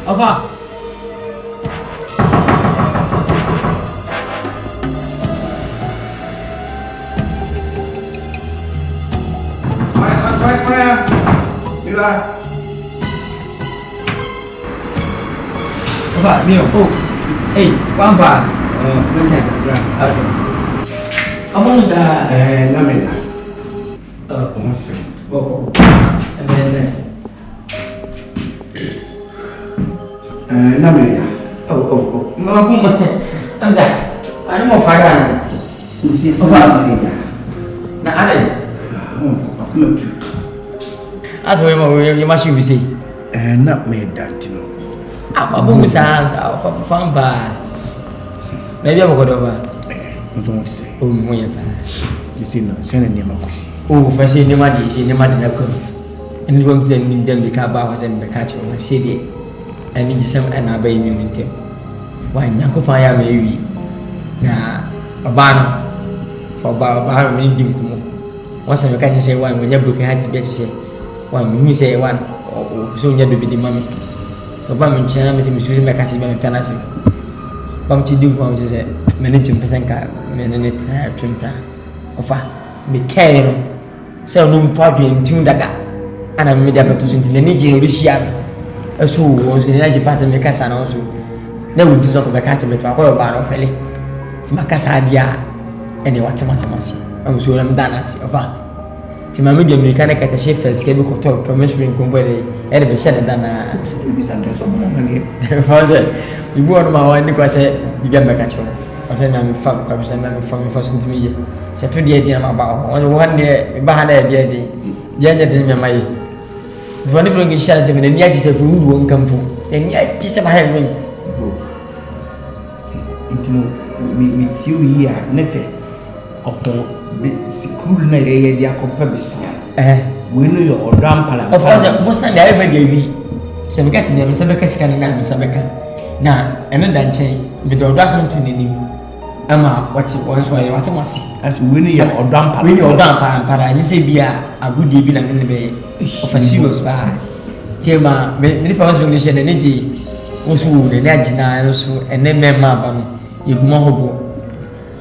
Ofa. Ofa, mio. Oh. Hey, Wamba. Okay. Abon sa Namena. Oh. Namena. Oh. Mama. Amza. Ano mo faga? Na ale. Aso mo machine bi sei. Na me that you know. Abon sa famba. Maybe I'm going over. I don't want to say. Oh, my God. You see, no, send a name of Kusi. Oh, if I say Nemadi, say Nemadi, and you won't then need them the cabas and the catch on my city. And in some and obey immunity. Why, Nakopaya may be now a banner for Bar Mindim. Once I can say one when your book had to be say one, you say one, or so you be the mummy. The Baman China is Mrs. Macassi and Panassi. Bam ci diw ko ci sé menen ci pesanka menen net trimpa ofa me kairo se no mpadu ntim daga ana me da beto so ntine ni je ri hia eso wo so ni aje pass me kasa na so na wudi so ko be ka che beto akọ ba no fele ti makasa dia ene watama samasi am so na mdana si ofa ti ma me je me kana ka ta chefs ke bi ko to promise me ko mbere e de be shede dana Bisa nggak semua lagi. Father, ibu orang mahu ni kuasa dia berkacau. Kuasa nak faham, kuasa nak faham fashion tu ni. Satu dia nak bawa. Orang dia bahan dia jadi memang. Sebab ni kalau kita cakap ni aja sebelum dua kampung. Ni aja sebahaya ni. Itu mi teori ya, nese. Apa sekolah na dia kau perbesar. Winu yo odam pala. Of course, bosan dia ada dia. Sebeka sini, sebeka sekarang ni, sebeka. Nah, ene danche, betul dah sama tu ni. Ama, what's masih? As winu yo odam pala. Winu odam para. Ni saya biar aku dia bilang ni be offensive bah. Cuma, ni pasal ni saya ni je. Usu ni ajina, usu ene memang bang. Ibu mahu bu.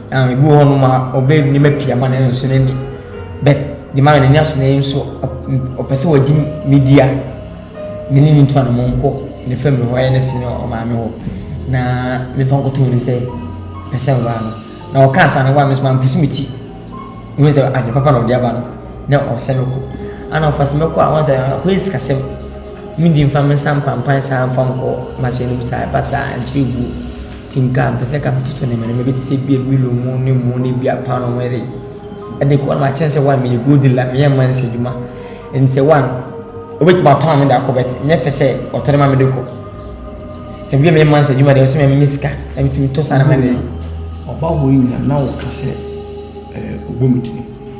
Ibu orang rumah obey ni mepi aman ni usu ni. Bet di mana ni usu ni usu opesi wajib media. Mini ni tuana monko ni family ho ene sini o maame ho na me fanko to ni say pesa wa na o kasa na wa me so pusumiti ni say ani papa na o dia ba no na o semeko ana o fasemeko a won say ko iskasem mi di mfam sampa mpan sa fanko ma se ni sa pasa anchigu tinka pesa ka tutu ne me be ti se bia bi lo mu ni bia pa no mere ade ko ma chance wa me good la me man se juma en se one obet ma ton me da ko bet ne fese o tore ma me de ko se bi me man se juma de o se me nyiska na mi timi to sana me de oba wo yin na wo kase obomidi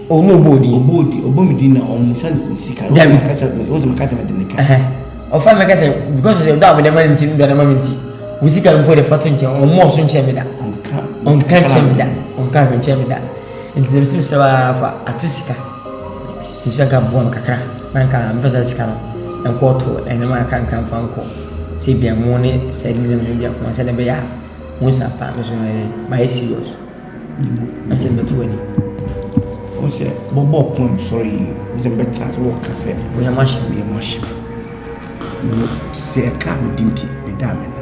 o no obomidi na o musa sika o kase o se makase me de nika o fa me kase because o da me de man ntin do na ma minti usika mpo de fatu nche o mo so nche me da on kan nche me da on kan nche me da ntin se se wa fa atusika sisaka bon kakra manka mfasa sikano enkoto ene manka kan fanko se bia mo ne se ni ne bia ko se ne be ya mo sa pa me so my serious am se beto wani o se bobo point sorry o se better as work kase we are machine no se ka me dinti me da me na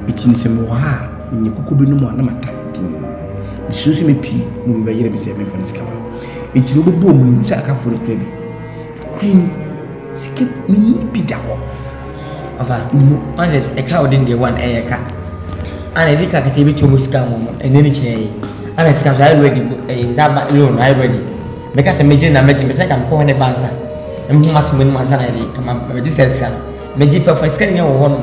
itin se mo ha ni kukubi no mo na mata ni susu me pi no be yere me se me fa sikama eti no bobo mu nsa aka fo rekra bi green skip me pida ho ava on this e ka odin de one e ka ana dika ka se bi chomo ska mo eneni chine ana ska so already e zaba loan already me ka se meje na meje me se kan ko ne bansa em hu mas mun mansa na ri kama meje se ska meje fa ska ne wo hono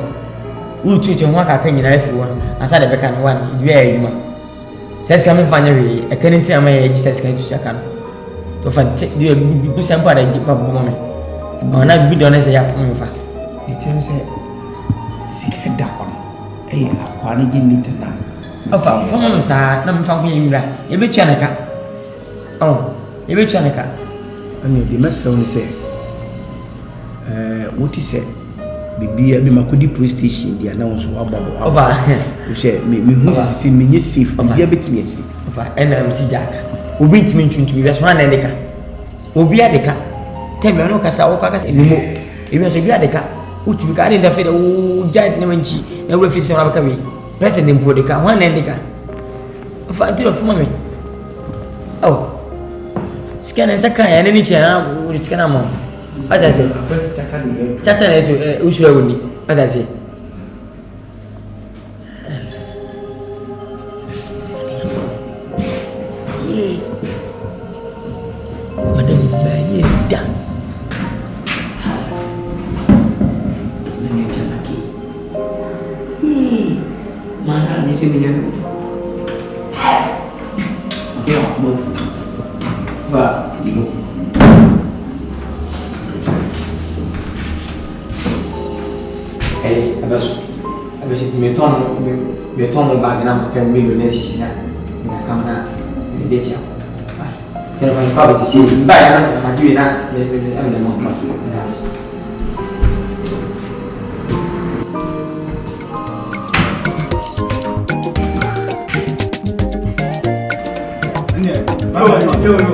uchu chu ho aka kan nyina afi wo asa de be kan one idwe ayuma se ska me fanya ri e kan nti ama ye se ska tu ska to fa dia bu sampa da jipa bu mame ona bi do na se ya fu fa itin se sika da on apa ni gini tena afa fa mame sa na me fa ko yimra ye be twa na ka ye be twa na ka ani di mesra ni se wuti se bibi be makodi police station dia na won so ababo over she me hu sisi me nye safe bibi betimi safe over NMC jack obi ntimi ntwuntu bi so na ndeka obi adeka tembe no kasa wo kasa limo ebi so bi adeka utimi ka ade fede o jad ne manchi na we fi se na baka bi president mpo deka ho na ndeka over ntiro fuma me oh scan saka ya ne ni chena wo scan am ada se chacha ne to usura woni ada se madam baye dan nene chana ki mana ni se minyan okay mo va digo abaso meton bag na mapɛ millionaire sisi na kama na de tia telefone kwa bati si ba ya na majiwe na me mo pa nas yo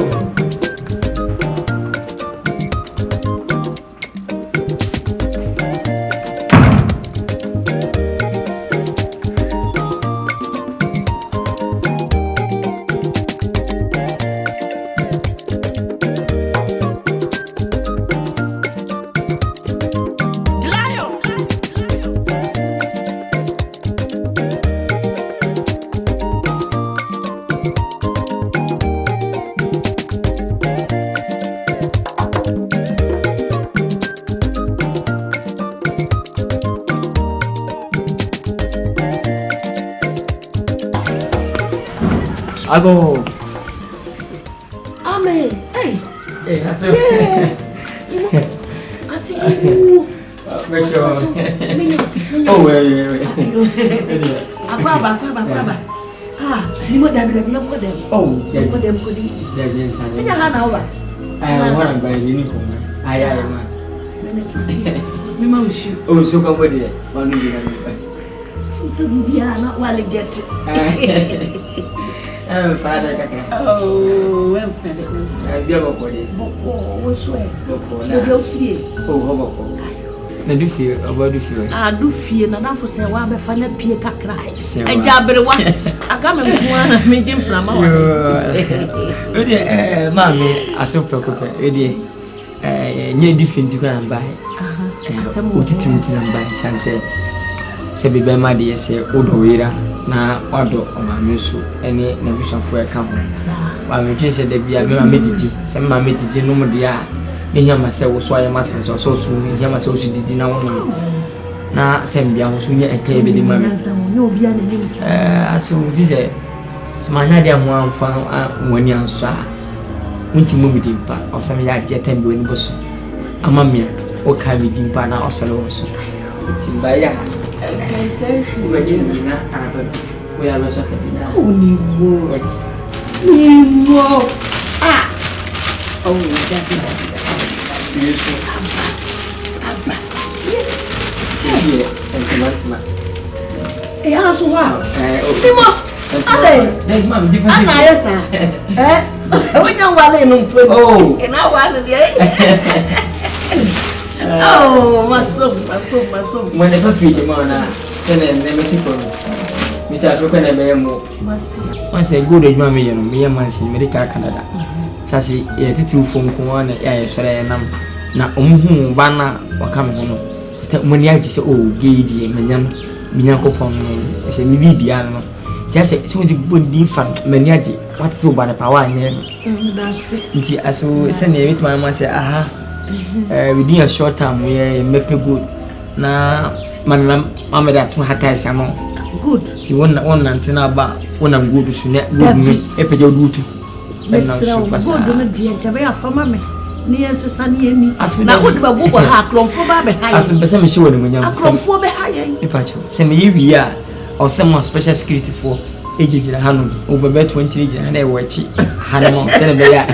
Ago. Amen. Hey. Hey, that's it. Yeah. I think you. Oh, wait. Akwaba. Ah, ni mo dabi ko dem. Oh, ko dem ko di. Nya ha na wa. I want to buy uniform. Ay ma. Mi ma ushi. Oh, so come with it. One you buy. So biya na wale get. Father kaka. Oh, well father. Bia boko de. Boko, wo so e. Boko na. Bia fie. Oh, boko. Na du fie, oba du fie. Ah, du fie na na fo se wa be fa na pie kakra. Ajabere wa. Aka me nko na me jim frama wa. Odi mami asopro kope. Odi nye different ko na bai. Asem wo titinti na bai sanse. Se bebe ma de se odoira na odo omameso ene na bisafo e ka ho wa metwe se da bia me ma medidi se ma medidi no mo dia ehia ma se wo so aye ma se so so ehia ma se wo didi na wo no na tembia ho so nya eka be de ma me aso di se ma nya dia mo amfa woni anso a unti mo bidi pa o se me ya je tembe woni boso ama me o ka bidi pa na o se lo so timba ya imagine na apa we are also Nimo. Ah. Oh, daddy. Yes. Abba. Yeah, and aso wa. Nimo. Ale. Then mom difference. Ana yesa. Wonya wale no mpo. Oh. Na wale dey. Oh, maso. When the papi the man send them Mexico. Mr. Africa na memo. Once a good age mammy and me man in America Canada. Sassy a title phone one ya sore nam na omuhu bana wakam no. When ya just oh gay minyankopon no. Say me bibia no. Just say so the good infant maniaji. What to ban a power here? That's it. Nti aso send it my man say aha. Within a short time we make good na mama that to hata samo good ti won antina ba wonam good su ne good me epeje odutu na so good na dia ka be afama me ni ensesa ni emi na good ba bubo ha klonfo ba be ha aso pese me hye woni munyam klonfo be ha yen e pacho se me yi a o se mo special security for ejejira hanu over be 20 ejira na e wachi hanamo se ne be ya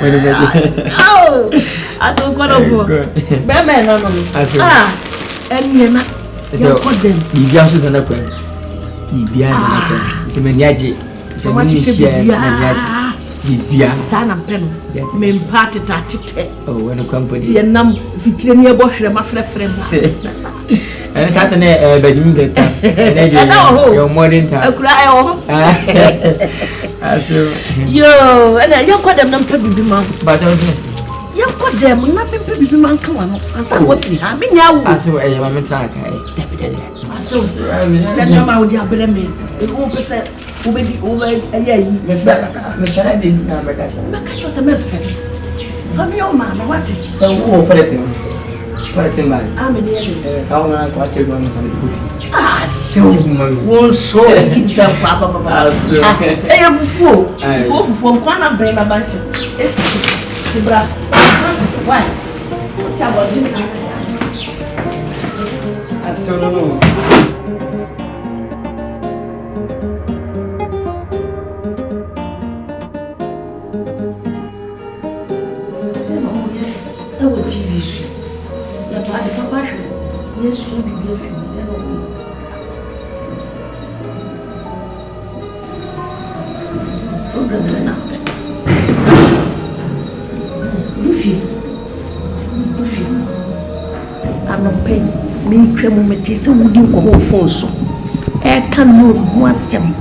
woni be oh aso ko do go be me no aso Eniena. So bibia so dana kwa. Bibia na kwa. Se maniaje. Se munishia maniaje. Bibia. Sana mpeno. Me mpate tatite. Oh, when company. Ye nam fikire ni ebo hwere ma frefre ma. And that bedroom data. Your modern time. Yo, and I don't call them non baby man. But also, you call them not baby man. Come on, and so what we have in your as well. I am a track. So, then I'm out there, but I mean, it won't be said over the over a year. I didn't know because it was a method. From your man, what is so? Oh, put it in. Put it in my. I'm in the how am I quite going to be? Ah, so one so it's a papa. I have a fool. Go for one of them about it. It's the bra. Why? What's about this? I saw no. Yes, you will be beautiful. I'm not paying me. Cremometi, so would you go home for so? I can loan once them.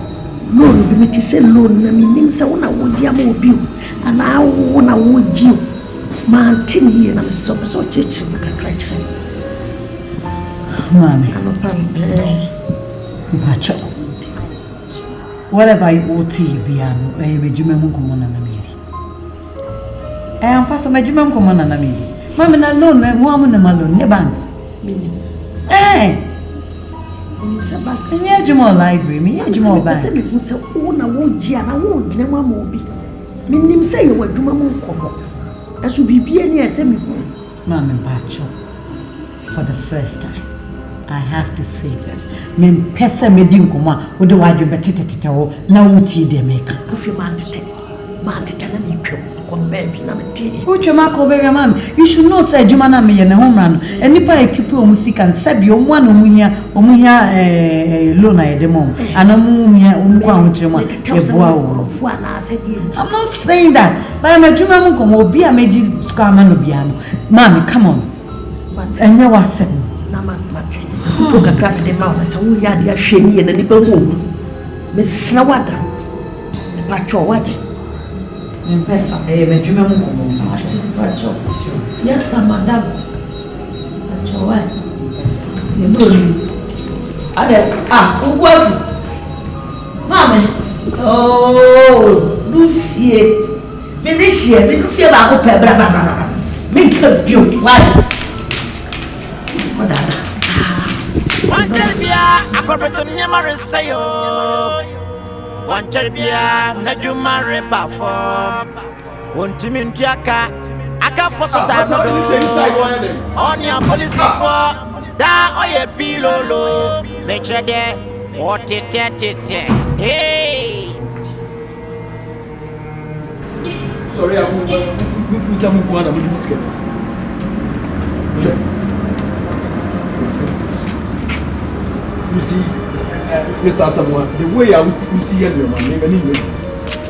Loan, the say loan, I mean, so when I would you be, and I would you. Man, tin here, and I'm so church, like a crack. Mommy, whatever you ought to be, I made you memon common and a meeting. I am passing my Jumam common and a meeting. Mamma alone, my woman and Malone, your bands. Eh, and yet, Jumo library, me, Jumo back. I won't, Gian, I won't, never more be. Meaning, say you were Jumam common. I should be near semi. Mamma Pacho, for the first time. I have to say this. Men pesa medin kuma wodo waju betete wo na wuti de meka. Ofi man tete na me twem kom baby na me tie. O twema ko baby mama. You should know say adwuma na me ye ne ho mra no. Enipa ekipe o musika nsabi o mu ana omu hia loan aye dem o. Ana mu hia o mu kwa hotre mu e boa wo. I'm not saying that. But I'm adwuma mu kom obi a meji ska ma no bia no. Mama, come on. Enye wasem. Na ma mate. Fuka crack the mouth, so we had your shame and the boom. Miss Slawada. Pacho, what? In Pesa, a Jumam. Yes, madam. Pacho, what? You know, Mamma. Oh, Luffy. Militia, Luffy, Baco Pebra. Make a beauty. Why? One terbia, a corporate memory say, one terbia, Najuma Repa one Timintiaka, Aka for on your policy for that or your pillow, make sure there, what it, hey. Sorry, I'm going to biscuit. You see, Mr. Samuel, the way I see your man, anyway.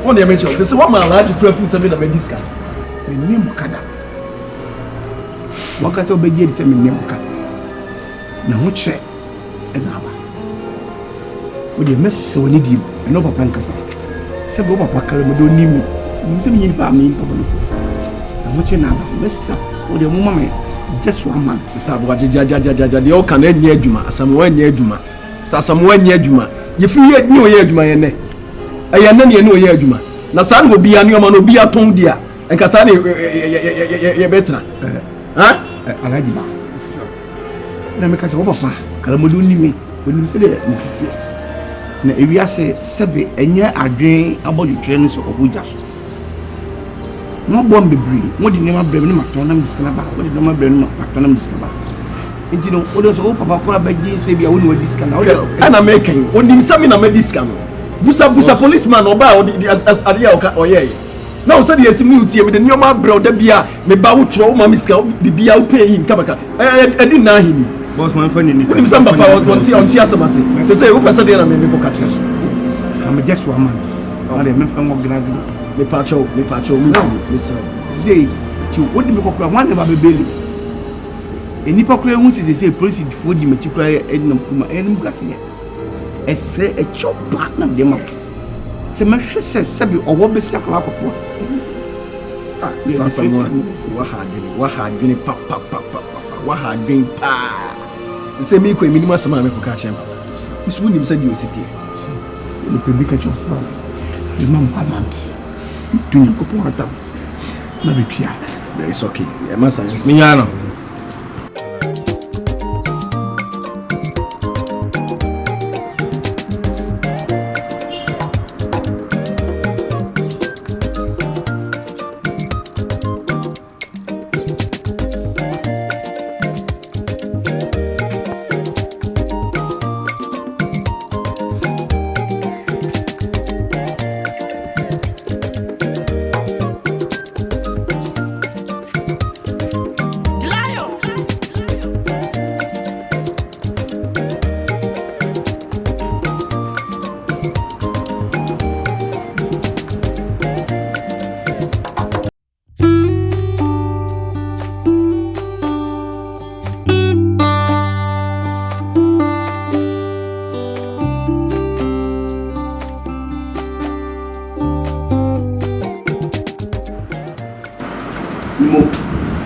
One day I mentioned, say, what man large preference something about this guy? My name Kada. Wakato Begay, the same name Kada. Now, what say? And now, when you mess so need you, and over Pancasa. Say, go up, Papa, don't need me. You see me, Papa, and what you now, Mister, with your woman. Just one man. Sabu jaja the all can near Juma, somewhere near Juma. Somewhere near Juma. If you yet know ye Juma yene. I am none no ye Juma. Nasan will be a new man will be a tongue dear. And Casani ye better. Huh? I like you. Let me catch over Papa. Calamuduni me when you say that. Now, if you say Sabi and ye are drain about the trains of Ujas. No bomb be breed. What did never bring McDonald discover? What did never bring McDonald discover? And you know, what does all Papa Begay say? I wouldn't discount. And I'm making when him summon a discount. Busa policeman or bow as Aria or ye. Now, said yes, muti with the new man brought the beer, me bow throw my miscal, the beer pay him, Kabaka. I didn't know him. boss man fa ni ni we some papa on tia samase say who person dey na me ko catch us I'm just 1 month and me fa organize me pacho me say ti o di me ko kura wan never be beli enipa kura hu say police fo di me ti kura enam kuma enum gase e say e chopa na dem se me hwe se bi owo be sia kura akoko Mr. Samuel, what had been papa, what had been to say me, minimum sama me ko catch him. Miss William said you sit here. You could be catch up. The mom, do you go for that? Maybe try. It's okay. Yeah, massa. Minyano.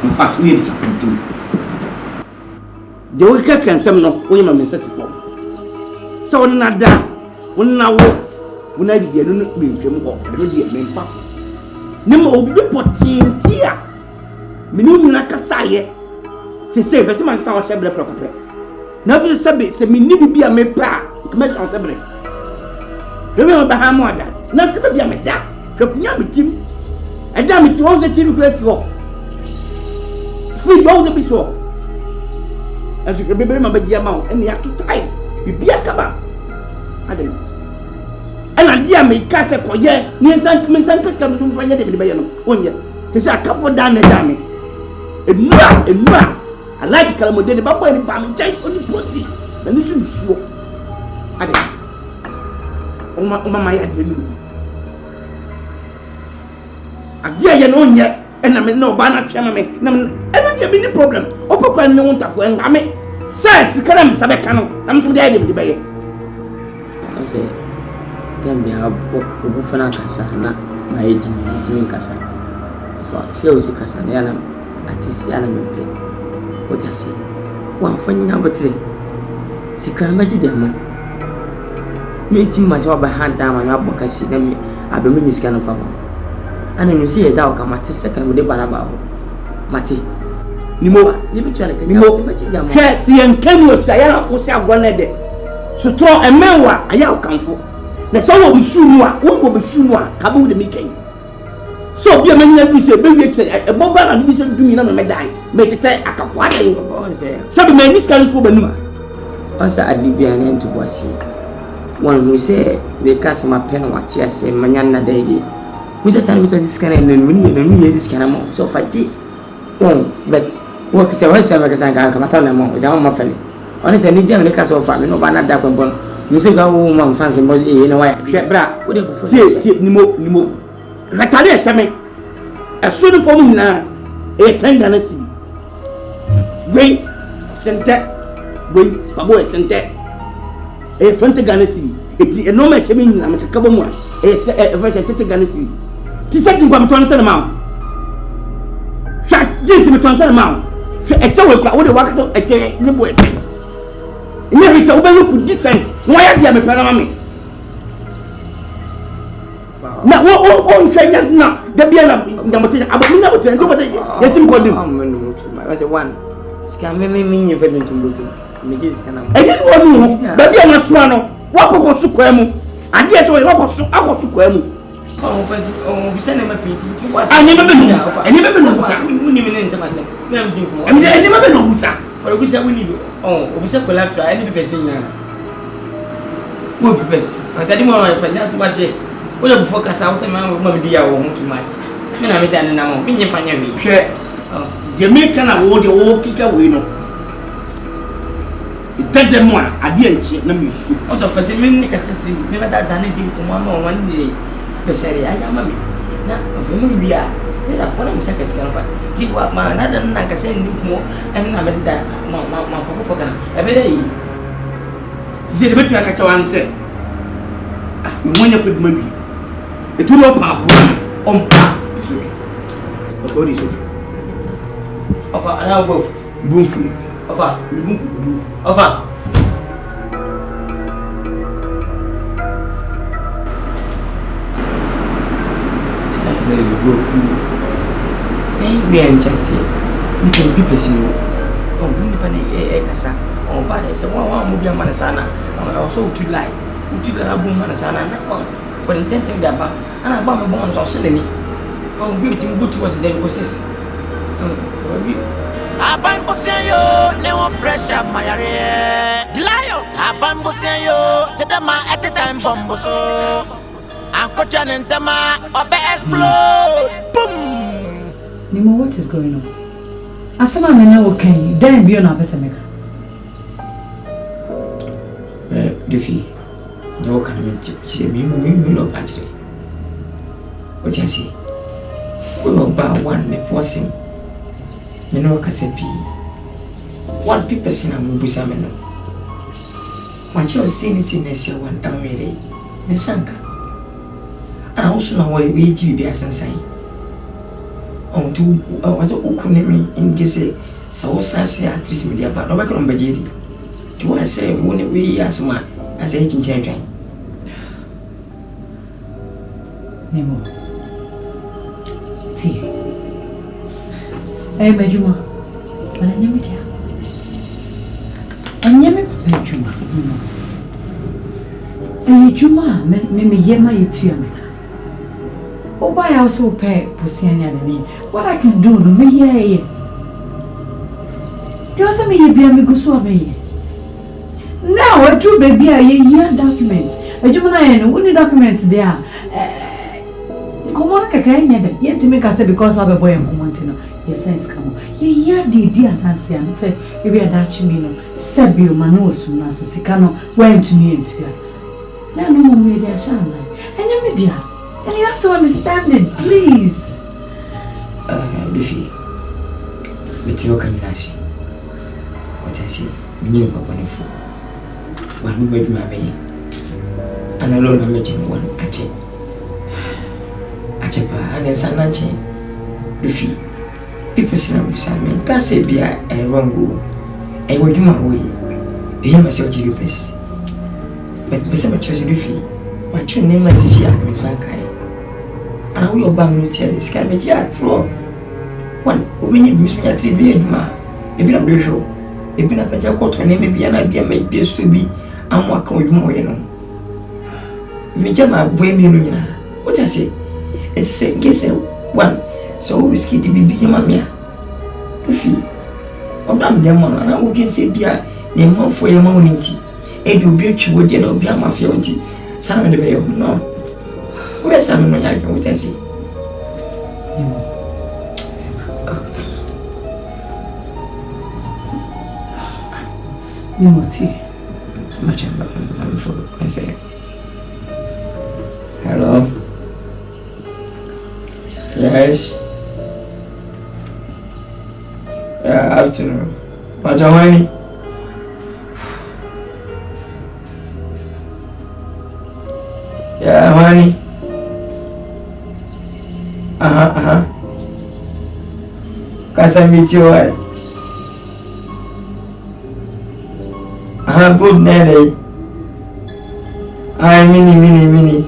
In fact, we are disappointed. The wicked can some no, we are message for. So, not that, when I walk, when I did not mean to walk, I don't get men pop. No more be potting tea. Minimum Casaye. Say, but my sound shall be proper. Nothing subject, say, me need be a me pa, commercial on Sabre. Remember Bahamada, not to be a medal, from Yammy. And damn it, you want the TV press walk. Free all the bishop. As you can remember the amount, and you have to ties. You be a cabin. I don't know. And I dear me, Cassa for ye, near San Clementus come to find the Bayano. 1 year. Tis a cup for down the dammy. And moi, I like Calamodene, but when I'm giant on the pussy, and you should show. I don't know. Oh, my, I didn't. I dear you know yet. And I mean, no, banner chairman. I don't have any problem. Open no one to go and I mean, says the Kalam Sabacano. I'm to the idea of the bay. I say, tell me how Bufana Casa, not my 18 Casa. For sales Casa, at this element pay. What I say? One funny number 3. She can imagine them. Meeting myself by hand down and up because see them. I've been in this kind of farmer. And you see a dog, Mati, second with the banana. Mati, Nimo, you be trying to Nimo, see and came with Sayana, who say one day. So throw a memoir, I have come for. The song will be Shunwa, one will be Shunwa, Kabu the Mickey. So be a man, we say, baby, a boba and we should do me, never die. Make it a café. Some men, this kind of woman. Also, I did be an end to BOSEA. One who say, they cast my pen or tears, say, Manana Day. We just had this kind of and this kind of so fatty. Oh, but what is a voice of a come at all was our family. Honestly, I need to make us all family, no banana that one. You say, go home, fancy, in a way. Bra, what do you Nimo? Natalia Sammy, a student for me now, a tendency. Wait, center, wait, Pabo center, a 20 Ganesi, a no match, I mean, I'm a couple more, a verse of 30 Ganesi. Something from Tonson amount. This is Tonson amount. A tower what the work at the boys. Here is a overlook descent. Why are you a panoramic? Now, what own train now? The Biana, I will tell you, let him call him. I was a one. Scam me, you fell into Luton. Make this kind of. I didn't want you, but Biana Swano. Walk over Suquemu. I guess I was Suquemu. Oh, we send him a pretty. I never been into myself. I never been on Musa. For we say we need. Oh, we say collateral. I need to be saying, what purpose? I tell you more if I to say, what a focus out and my be our home too much. When I'm done now, being a funny me. Share Jamaican award the old kicker winner. tete mo a ade enche na me fu also for say me nika system me better than it ko mo ma one day be say aya ma me na of me bia me da pona me say ka sika fa ti wa ma na dan na ka say ni mo en na me da ma fo kana e be dey se de betu aka chawan se ah me wonya ko dum bi e tu lo pa bo on pa isoke o di isoke ofa ana go bunfu ofa bunfu ofa very go full we are chase we can be person oh we pa e kasa oh ba se wa mo bia mana sana also to lie abu mana sana na ko intente da ba ana ba mo bon so se ni oh we tin go towards the process Abon BOSEA yo ne won pressure mayare Lion Abon BOSEA yo tedama at the time bombo so Anko Janentama obe explode boom Nemo, what is going on? Asama me na okay, then be on a person make. Defi. No can me no battery. What you see? We will buy one me forcing. Me no kasepi. One people sin am busa me no. One child say ni sin nese one amere. Me sanka. And also na we be asansan. On to was a ukunemi in Gese, so sassy at least media, but no back on Bajedi. To I say, when we as man as a champion. Nemo. See. Hey, Bajuma. But I never care. I never Bajuma. And Juma, me yema you. Oh, why I also pay BOSEA me? What I can do, no me here. You also me here be a me go so me. Now I do baby a year documents. I do na only documents there. Come on, kaka nyada. Yet to make us say because of a boy and commontino. Yes, sense come. Ye di and say and say you be a Dutch mino. Sebio manosu na so sikano went to me into ya. Now no more media shine. And you media. And you have to understand it, please. Luffy, with your combination, what I see, me papa no fool. One who made my way, and alone I met him one Achepa, and then Sananche. Luffy, people say I'm beside me, can't say be a wrong go. I will do my way. You hear myself to you, please. But besides, Luffy, my true name is Sia and Sankai. And I will buy me tell this can be just floor. One, we need Miss Me at 3 billion. If you don't show, if you not a quarter name, maybe an idea may be to be, and what can we more, you know? Mijama, women, what I say? It's a guess one, so risky to be mamma. Luffy, or damn them one, and I will say, beer, name more for your morning tea. It will be you would yellow be a mafia tea. Some of the way, no. Where's some of my what I see? No tea. Much I'm for I say. Hello. Yes. Afternoon. What's your honey? Yeah, honey. Kasa meet you all. Good Nelly. Mini.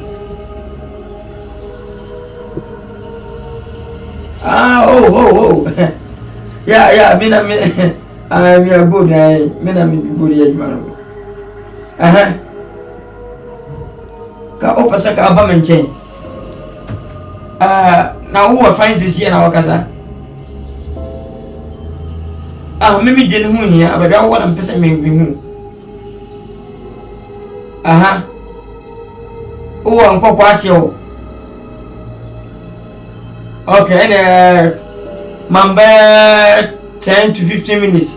Oh. Yeah, I'm your good. I'm good, man. Ka opa saka aba menchen. Na wo find this here na wakasa. Maybe didn't hu here, but I want to person me hu. Oh, anko kwase o. Okay, and Mambe 10 to 15 minutes.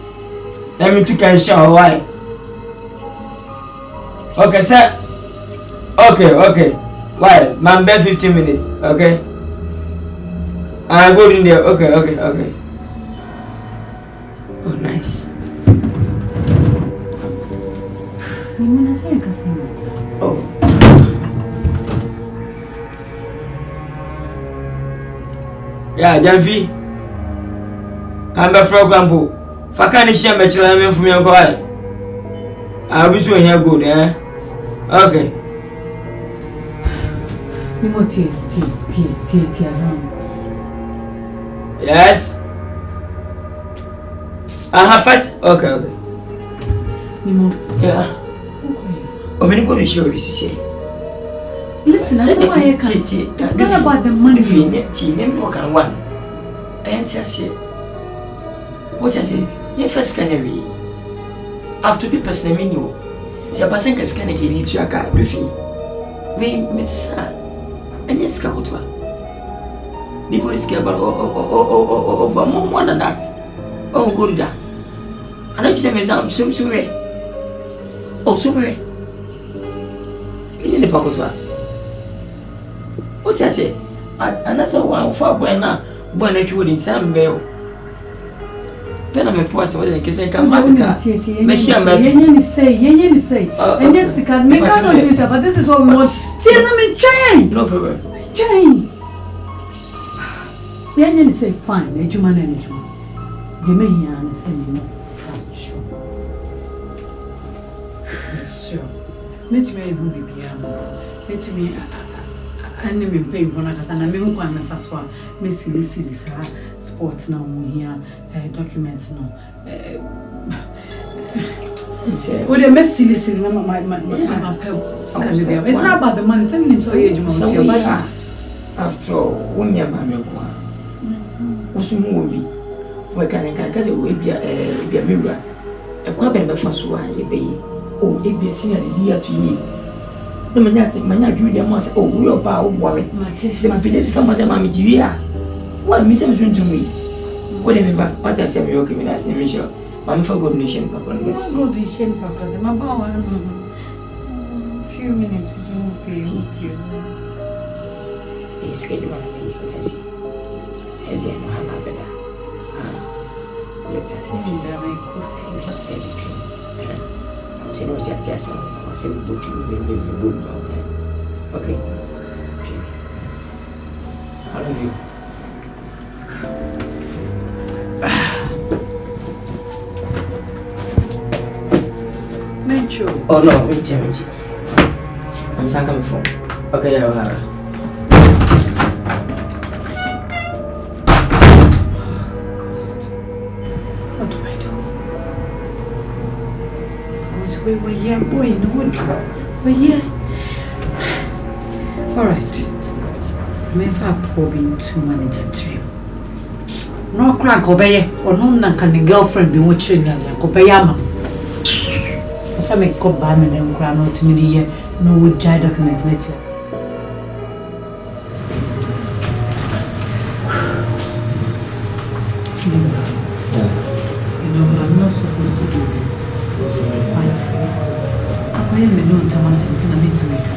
Let me take a shower. Why? Okay, sir. Okay. Why? Man, bed 15 minutes. Okay. I go in there. Okay. Oh, nice. Oh. Yeah, Janvi. I'm a frog bamboo. If I can't share my children from your boy, I'll be sure you're good, eh? Okay. Yes. I have first. Okay. Yeah. I'm going to show you this. Listen, that's why I can't. It's not about the money. Name no can one. And say, what I say? Your first canary. After people personally know, si a person qui scanne qui dit tu as qu'à le fille. Mais ça, and yes, qu'à toi. The police care about over more than that. Oh, good da. And I'm saying, I'm so sorry. Oh, sorry. Il n'est pas contre toi. What I say? And that's one for when now, when you wouldn't send me. Then I'm a person with a kiss and come back. Yenny say. And yes, you can make us on Twitter, but this is what we want. Try. No problem. Try. Yenny say, fine, Ejuman and Ejuman. They may hear and say, no. Sure. Met me who be beyond. Met me. And me pay for us, and I may go and first one. Miss Silly, sports now, here, documents now. What a mess, silly, it's not about the money, sending him so age. After all, one year, my milk one. What's your movie? Why can't I get away be a mirror? A quabbing the first one, you be. Oh, it be a senior year to you. No man, you must. Oh, we are power worry. My business comes as Mammy Gia. What Mrs. to me? Whatever, what I said, you're giving us in Michelle. I'm for good nation, Papa. Good nation, Papa. My power. Few minutes to it's scheduled on me, what I see. And then I have better. Let us make coffee. Everything. She knows that just I said, but you will be good about that. Okay. I love you. Oh no, Minchi. I'm coming from. Okay, yeah, what do I do? Because we were here, boy, in the wood. We're here. Alright. Maybe probing to manage a dream. No crank obey, or no, can the girlfriend be watching Kobayama? I make go by me and crown out to me no would jai documents later. You know, I'm not supposed to do this. But I am no Thomas and I need to make it.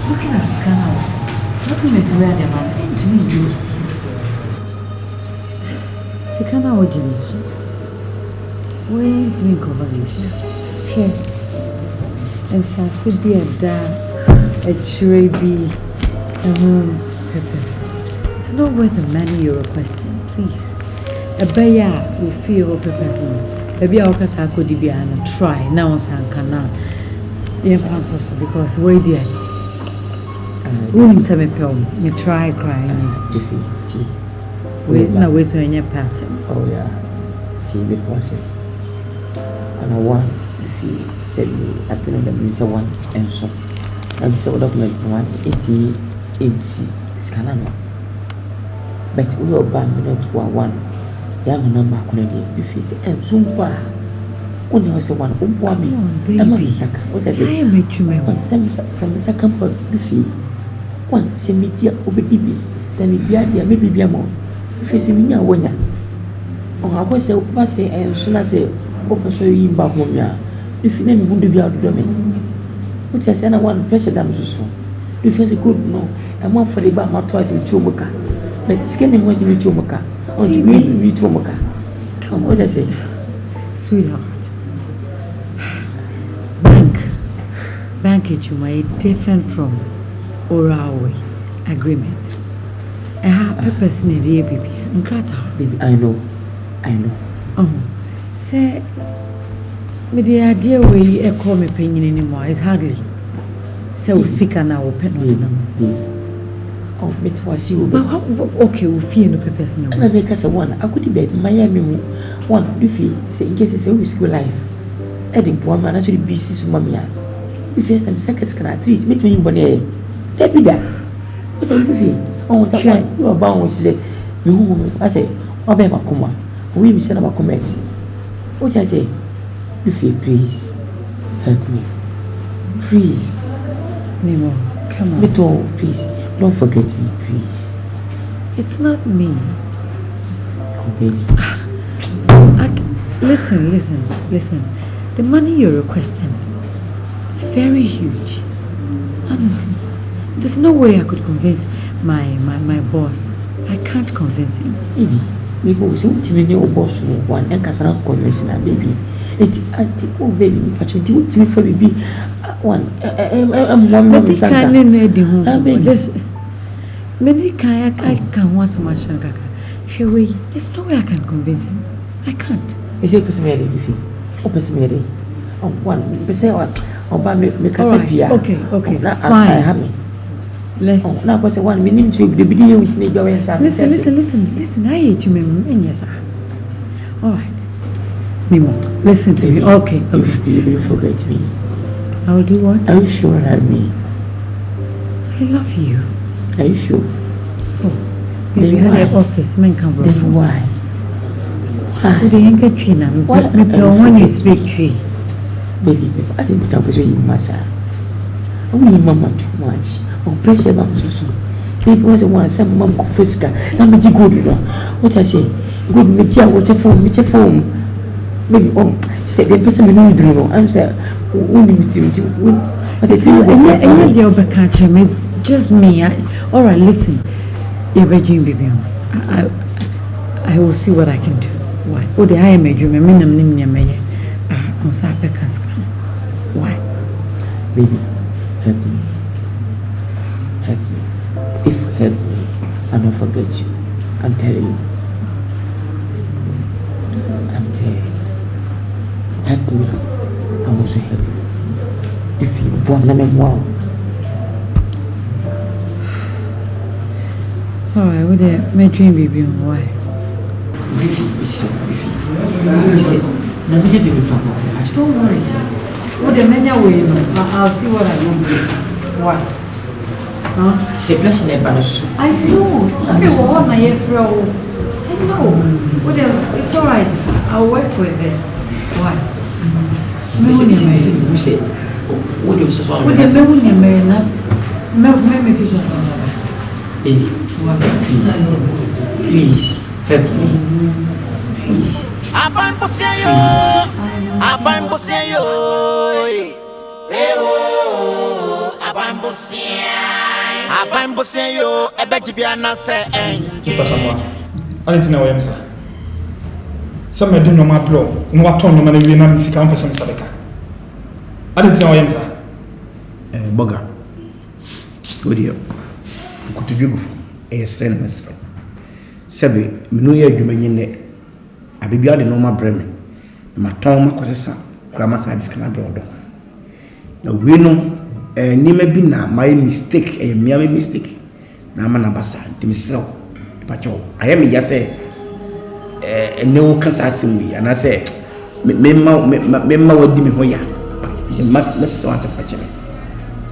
Looking at the scanner, document where they are to me, you. Sikana Ojimisu. Wait to me cover you. Yes. And so I should be a tray be a home purpose. It's not worth the money you're requesting, please. A buyer will feel purpose. Maybe I'll could be and try now, Sankana. Because wait, dear. Wouldn't say me try crying. Wait, no way so in your passing. Oh, yeah. See, because and I want. Said you at the end of Mr. One and so. I'm so document 180 AC scanner. But we will ban not to one young number already if he's and soon bar. Only was one who bought me. Baby, what I say, I met you, man. Some comfort the fee. One, send me dear over DB, send me beer, maybe be a more. If it's in your winner. Oh, I was so pass and soon as I open so you back on ya. if you name would be out of me. What I said, I want pressure them so. If it's good, no, I'm not for the back, my twice with Chomoka. But scanning was with Chomoka. Oh, you mean with Chomoka? Come, what I say? Sweetheart. Bank Chuma is different from oral way agreement. I have purpose in the baby. And baby, I know. Oh, say, me the idea where you call me penny anymore is hardly. So sick and now open on. Oh, it was you. Okay, we fear no purpose now. And I make us a one. I could be Miami one. If you say in case it's a school life, Edding poor man actually be sis mamma. If you have second scan trees, make me bonnet. Let me that. What are you doing? Oh, that one. You are bound, she said. You, I say, Obama Kuma. We be sent about comment. What I say? If you please help me. Please. Nemo, come on. Little, please. Don't forget me, please. It's not me. Oh, baby. Listen. The money you're requesting, it's very huge. Honestly, there's no way I could convince my boss. I can't convince him. Maybe we say to me your boss one and can't convince my baby. It's oh baby, but you do me for baby one. I'm one of the many I can't want so much. There's no way I can convince him. I can't. Is it because Mary? Oh, one, say what? Okay, fine. Let's now what's one we need to be with me. Listen, I hate you, Memo. Yes, sir. All right. Memo, listen to me. Okay. If you forget me, I'll do what? Are you sure about me? I love you. Are you sure? Oh, maybe I have office, men come from. Then why? Would they get tree now? When you speak tree. Baby, I didn't stop with you, Massa. Only Mamma too much. Oh, pressure, Mamma, so. Baby was the one, some mum confisca. I'm a good. What I say? Good media, what's a phone? Maybe, said the person we know, dream. I'm saying, only with you. What I say, and you're back me. Just me. All right, listen. You're begging, baby. I will see what I can do. Why? Oh, the I made you, on Sapekas. Why? Baby, help me. If you help me, I don't forget you. I'm telling you. Help me. I will also help you. If you want me more. Alright, what the my dream baby why? Just say, no, we do it. Don't worry. What the many way, I'll see what I want to do. Why? Huh? C'est plus n'est pas le sou. I know. I know. It's alright. I'll work with this. Why? We say, what do you say? What do you baby, please help me. Please. Abang Boseyo. Abang Boseyo. Ebejibiana say enji. I didn't know him, sir. Some men do no matter what. No what no man we na misika on person sabeka. I didn't know him, sir. Boga. Good year. Kutu bigufu. Send mesra. Sebe minu ye adwuma nyene. Abibia de no ma breme. Ma ton ma kwasesa. Kwa ma sa diska na brodo. Na we no nima bi na my mistake me mistake. Na ma na basa. Demisra. Pacho. Ayemi ya say ne wo kasa asemi ana say memma wadi me hoya. Ma so asa fa cheme.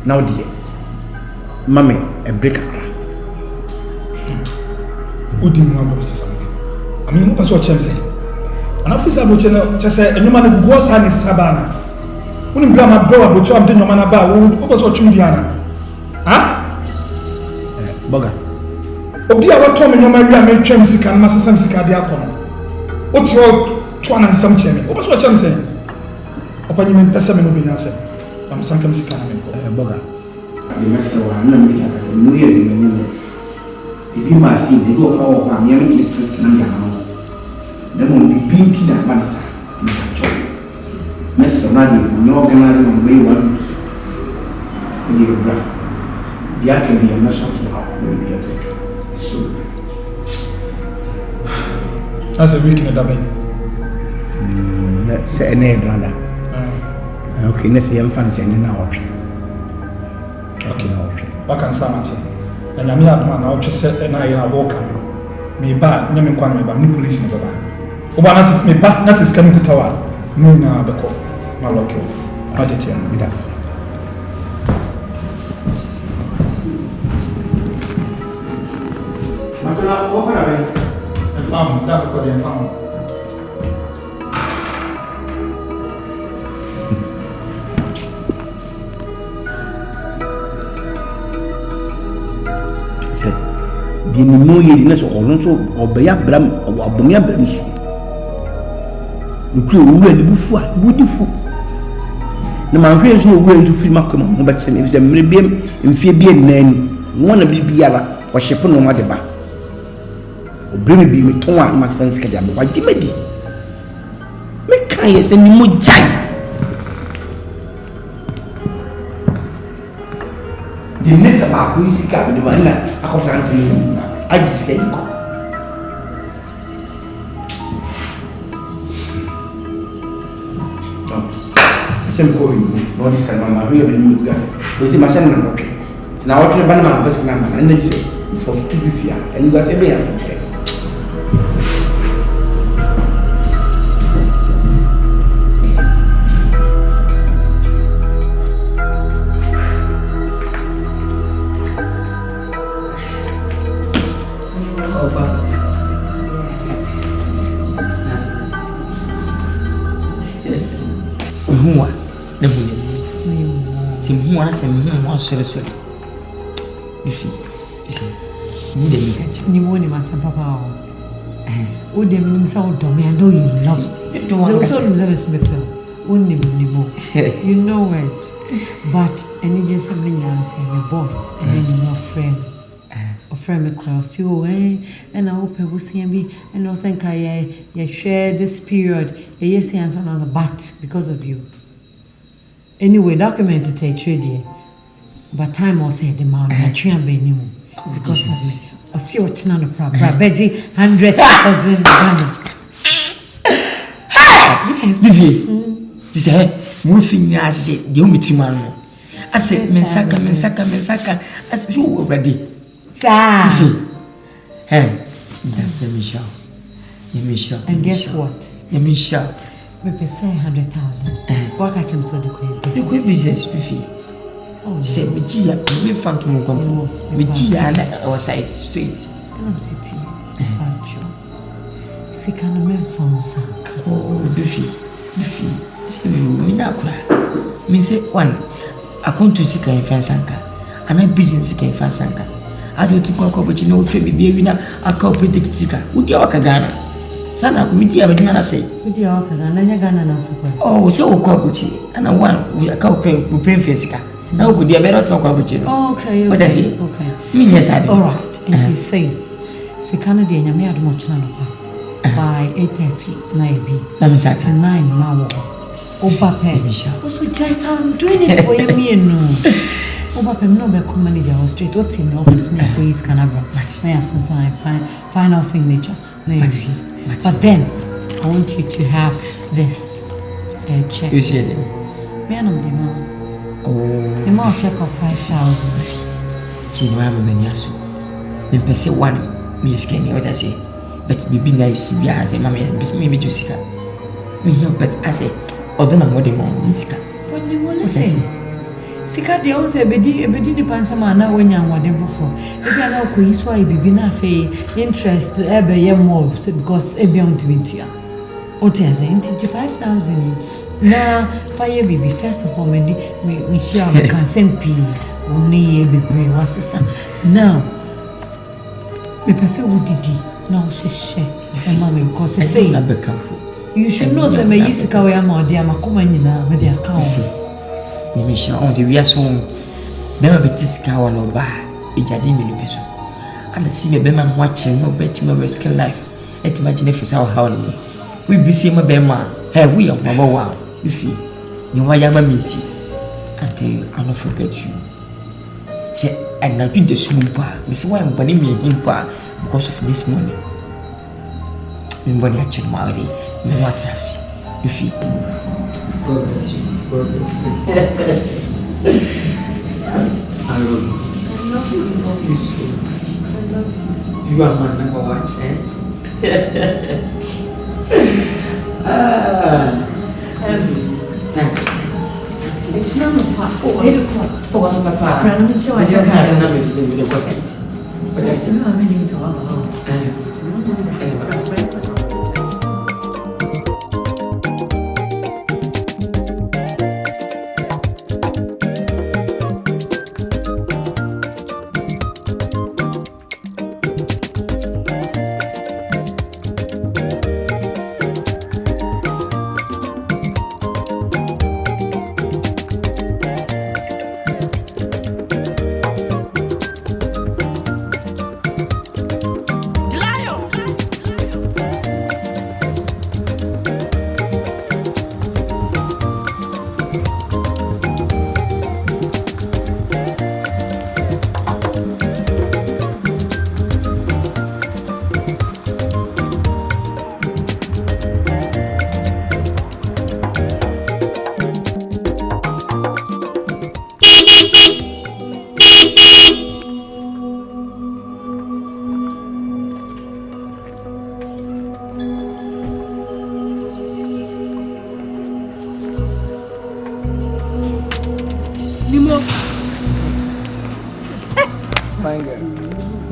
Now die. Mame a break Udi mu abo sasa. Ami mo paso chemse. Ana officer bo chene chese enuma na gugu sa ni sabana. Uni bla ma do abo cho am de nyoma na ba wo paso twimi di ana. Ha? Boga. Obi a wato me nyoma wi a me twem sika na masesam sika de akono. O tio to ana sesam cheme. O paso chemse. Open you person me no be answer. I'm sanka misika na me ko. Boga. The master wa na me ka say no ye me ni. Ebi ma si de do ko wa me me system na ya no. Na mo bi binti na manasa. Me ka cho. Master na de no organize mo be one. Ni bra. Dia can be a master to how we be to. So as a week in the bay. Say ne brother. Okay, let's see. I'm fancy and now. Okay, what can someone say? And I'm not man, I'll just set and I walk. Me bad, Yamin Kwan, me bad, police in the back. Obanas is me back, Nassis coming to tower. No, no, the call. My local. Not it yet. With us. Matula, what are they? And found that because they found. Di mo ye di na so ono so obeya bram abonya bram so nukuri owura ni bufu a budifu na man hwe so owura nso fi makoma mo ba kye me mre biem mfie bie nani wona bibiara o hyepo no ma de ba obreme bi me ton a ma sense ka dia ba gimadi me kan ye se ni mo jai di neta ba ko isi ka de ba na akofranse ni I just get you. Sem going, no this kind of man, we have been gas. We see machine and okay. Now, what you ban man first number, and then say, for 250, and you guys say, be as Sorry. If you need a nigga, you want him as a papa. Would they mean so dumb? I know you love it. Don't want to only more. You know it. But any just something else, and a boss, and then your friend. A friend across you, and I hope I will see me. And also, think I share this period. Yes, answer on the bat because of you. Anyway, documented a trade. But time was said the man I train be because of me. I see what's not a problem. Betty 100,000 Ghana. Vivier, she said, moving as said, the only man. I said, Mensaka, as you already. Sir, that's the Michelle. And guess what? The Michelle. We pay 100,000. What I can do the quick business, Vivier. Say, Mijia, we found to move on. Mijia and our side straight. And I'm sitting. See, can a man from Sanka? Oh, Biffy. Say, we now cry. Me say, one, I come to seek a fan Sanka, and I business seek a fan Sanka. As we took a couple of no trade, be a winner, a couple of seeker. Would you walk a Ghana? Sana, committee, I would not say. Would you walk a Ghana? Oh, so corporate, and I want with a couple of pay physical. Now could be a better talk about you. Okay. What I say? Okay. Yes, I do. All right. It is saying, se Canada and me had much by 8:30, 9 Let me say 9 now. Over pay. Also, just I'm doing it for you, no. Over pay, no be manager or straight. What's in the office? No police can have. Yes, final signature. But then I want you to have this check. You see it? Me no be no. Oh, the more check of 5,000. See, no, I'm a maniaso. The person one, me is getting what I say. But be nice, be as a mammy, maybe to see her. Me here, but I say, or don't know what they want, Miska. What do you want to say? Sika, they all say, Bedi, the Pansamana when you're what they before. If you are now going, so I be enough interest ever year more because a beyond 20. What is it? 5,000. Now, fire baby, first of all, me share my consent P. Only a baby was a son. Now, me person who did it. No, she share. And mommy, because I say, You should know say me yisika we ama odi ama kuma nyina me dey account. You me sure on the we so bema betisika wa no ba ejade me no biso. And see me bema watching no bet me risk life. Et imagine if how no. We be see me bema. Hey, we are mama wow. If you wa yama minti. Until I not forget you. Say I na do the smooth bar. Me say why am bani me him pa because of this money. Me bani a check my already. Me want trust you feel. God bless you. God bless you. I love you. I love you. I love you so much. I love you. You are my number one, thank you. It's not my part. Oh, I'm my part. I'm not sure. I'm not the person. But I said, no, I'm going to talk about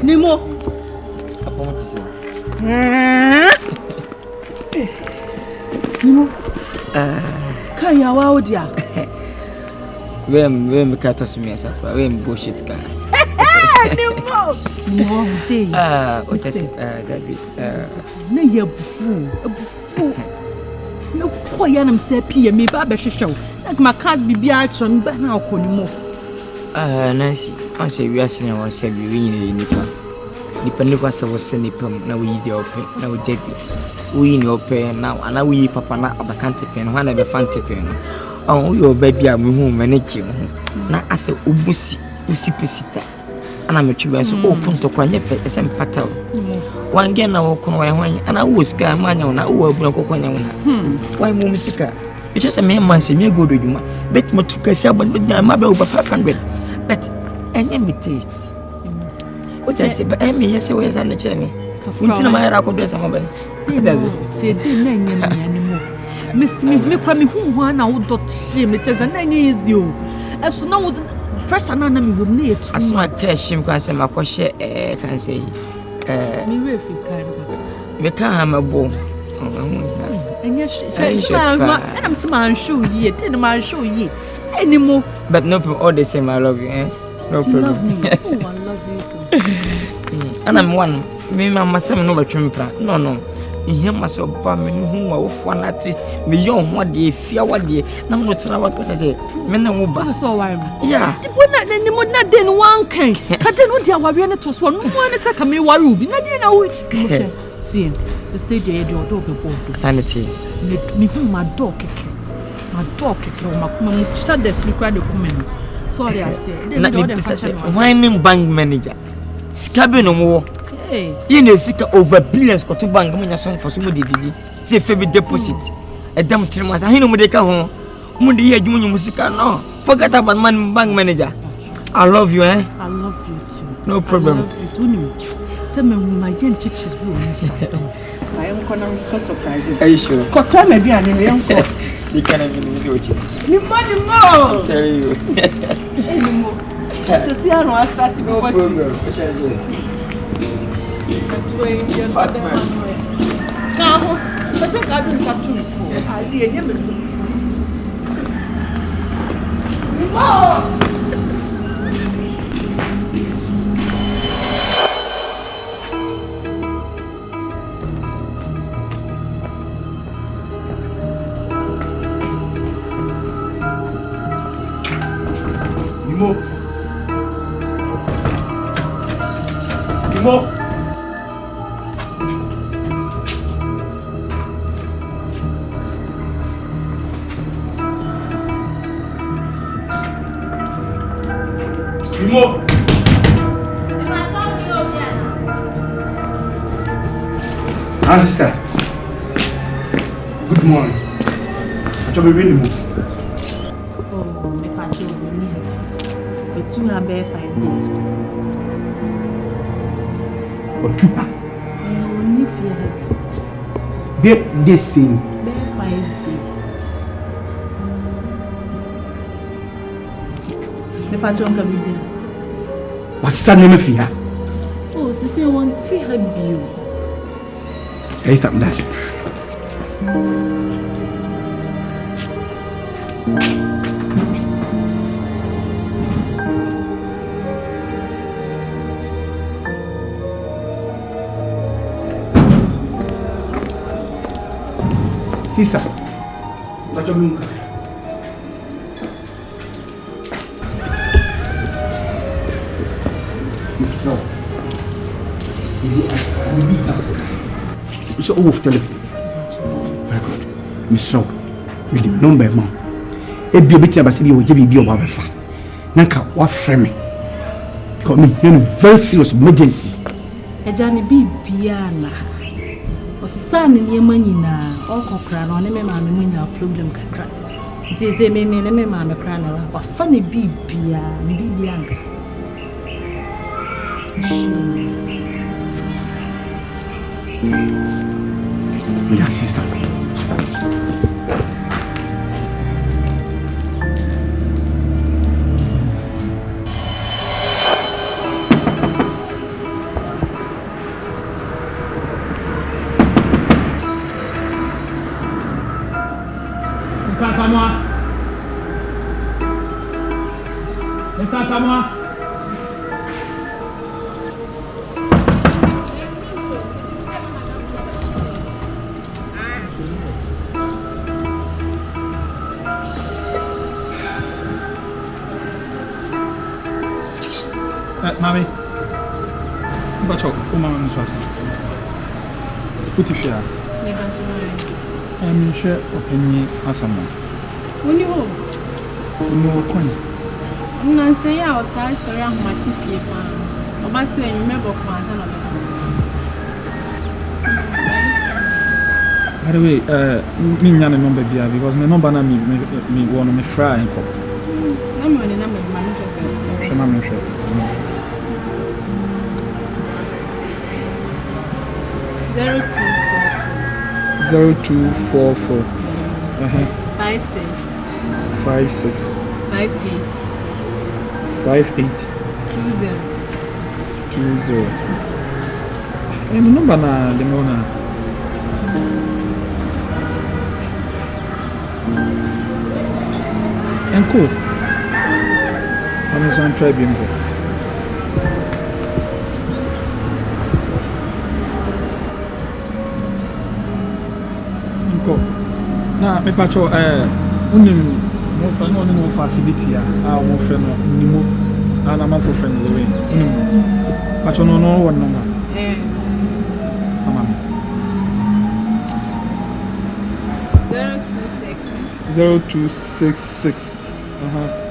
Nimo. Apa mau tu Nimo. Kan ya wa odia. Wem kata semua siapa? Wem bullshit kan? Nimo. Nimo day. Otak David. Na ya bufu. Na ko ya nam step here me ba be hwehwew. Na ma card bibia atron ba na akonimo. Nancy, I say we are seeing ourselves winning nipa nipa se wo se nipa na we dey open na we jebi we ni open now and we papa na abakante pen ho na be fante pen no we obabi a me hu manage ho na ase obusi pesita ana metwe so open to kwanye fe ese mpata wange na wo kono wa hwan ana wo sika manya na wo abuna kokonya wo na why mo musika it just a man say me go do djuma bet mo tuka sia ban ma be over 500 but any me taste what I say but me yes we say na cheme untina ma yara ko do sama ba say dey na nyam animo me kwa me hu ho na wo dot she me cheza na nya easy o eso na wo fresh na me wo na etu asma trashim kwa say makoshe kan say me we fi kan me kan ha mabo I'm some show ye, tell my show ye anymore. But no problem, all the same, I love you, eh? No problem. Love me. Oh, I love you too. And I'm one, me, Mamma, some no trimper. No. In him, myself, Bammy, who are off one at least, beyond what they fear what they. No, not what I say. Men and woman. So why? Yeah. The one that any more not then one can. Cut the note, our Vienna to swan, one is like a me warubi. I didn't know it. See, so stay there, your dog, sanity. Me whom my dog kicking. My dog kicking, my shut this required the woman. Sorry, I say. Whining bank manager. Scabbing no more. Hey, you know, sick over billions got to bank when your son for somebody did. Say, favorite deposit. A damn trimas. I know Mudeka home. Mundi, you musica. No, forget about man bank manager. I love you, eh? I love you too. No problem. I love you too. Some my young teachers will I am going to surprise. Are you sure? Because I may be an young girl. You can't even do it. You money more. Tell you. Anymore. To see how I start to go. No problem. That's why you're not there. Now, I think I do something. I see a gentleman. Imo. Imo. Imo. Ah, sister. Good morning. I told you really move. Oh, my patch over here. But 2 have 5 days. Or 2. Only They same. 5 days. My patch on can be. What's that name of here? Oh, sister, I want to see her view. Hey, stop that. Sister, what's your name? It's all off telephone. Very good. Miss Row, with the number, mom. A bit of a city will give you a fan. Nanka, what frame? Because me in very serious emergency. A Johnny B. Piana. Was a son in your money now. All cockran on a man when your problem can crack. It is a man and a man, a cranner. What funny B. Piana, B. Bianca. With her sister. Mr. Samoa. Mami, what's up? Come on, put it here. I'm sure opinion as a man. When you home? No, come. I'm not saying I'll die sorry I'm much paper. Or by so you remember once and By the way, me and the number here because my number na me want me fry and cook. Number the number my interest. I'm interested. 0244 56 58 20. My number na the mona. And cool. I'm going to try bingo. Na me pacho unim mo fa no no facility a mo fe no nimo ana ma fo fe no we unim pacho no no won no ma sama 0266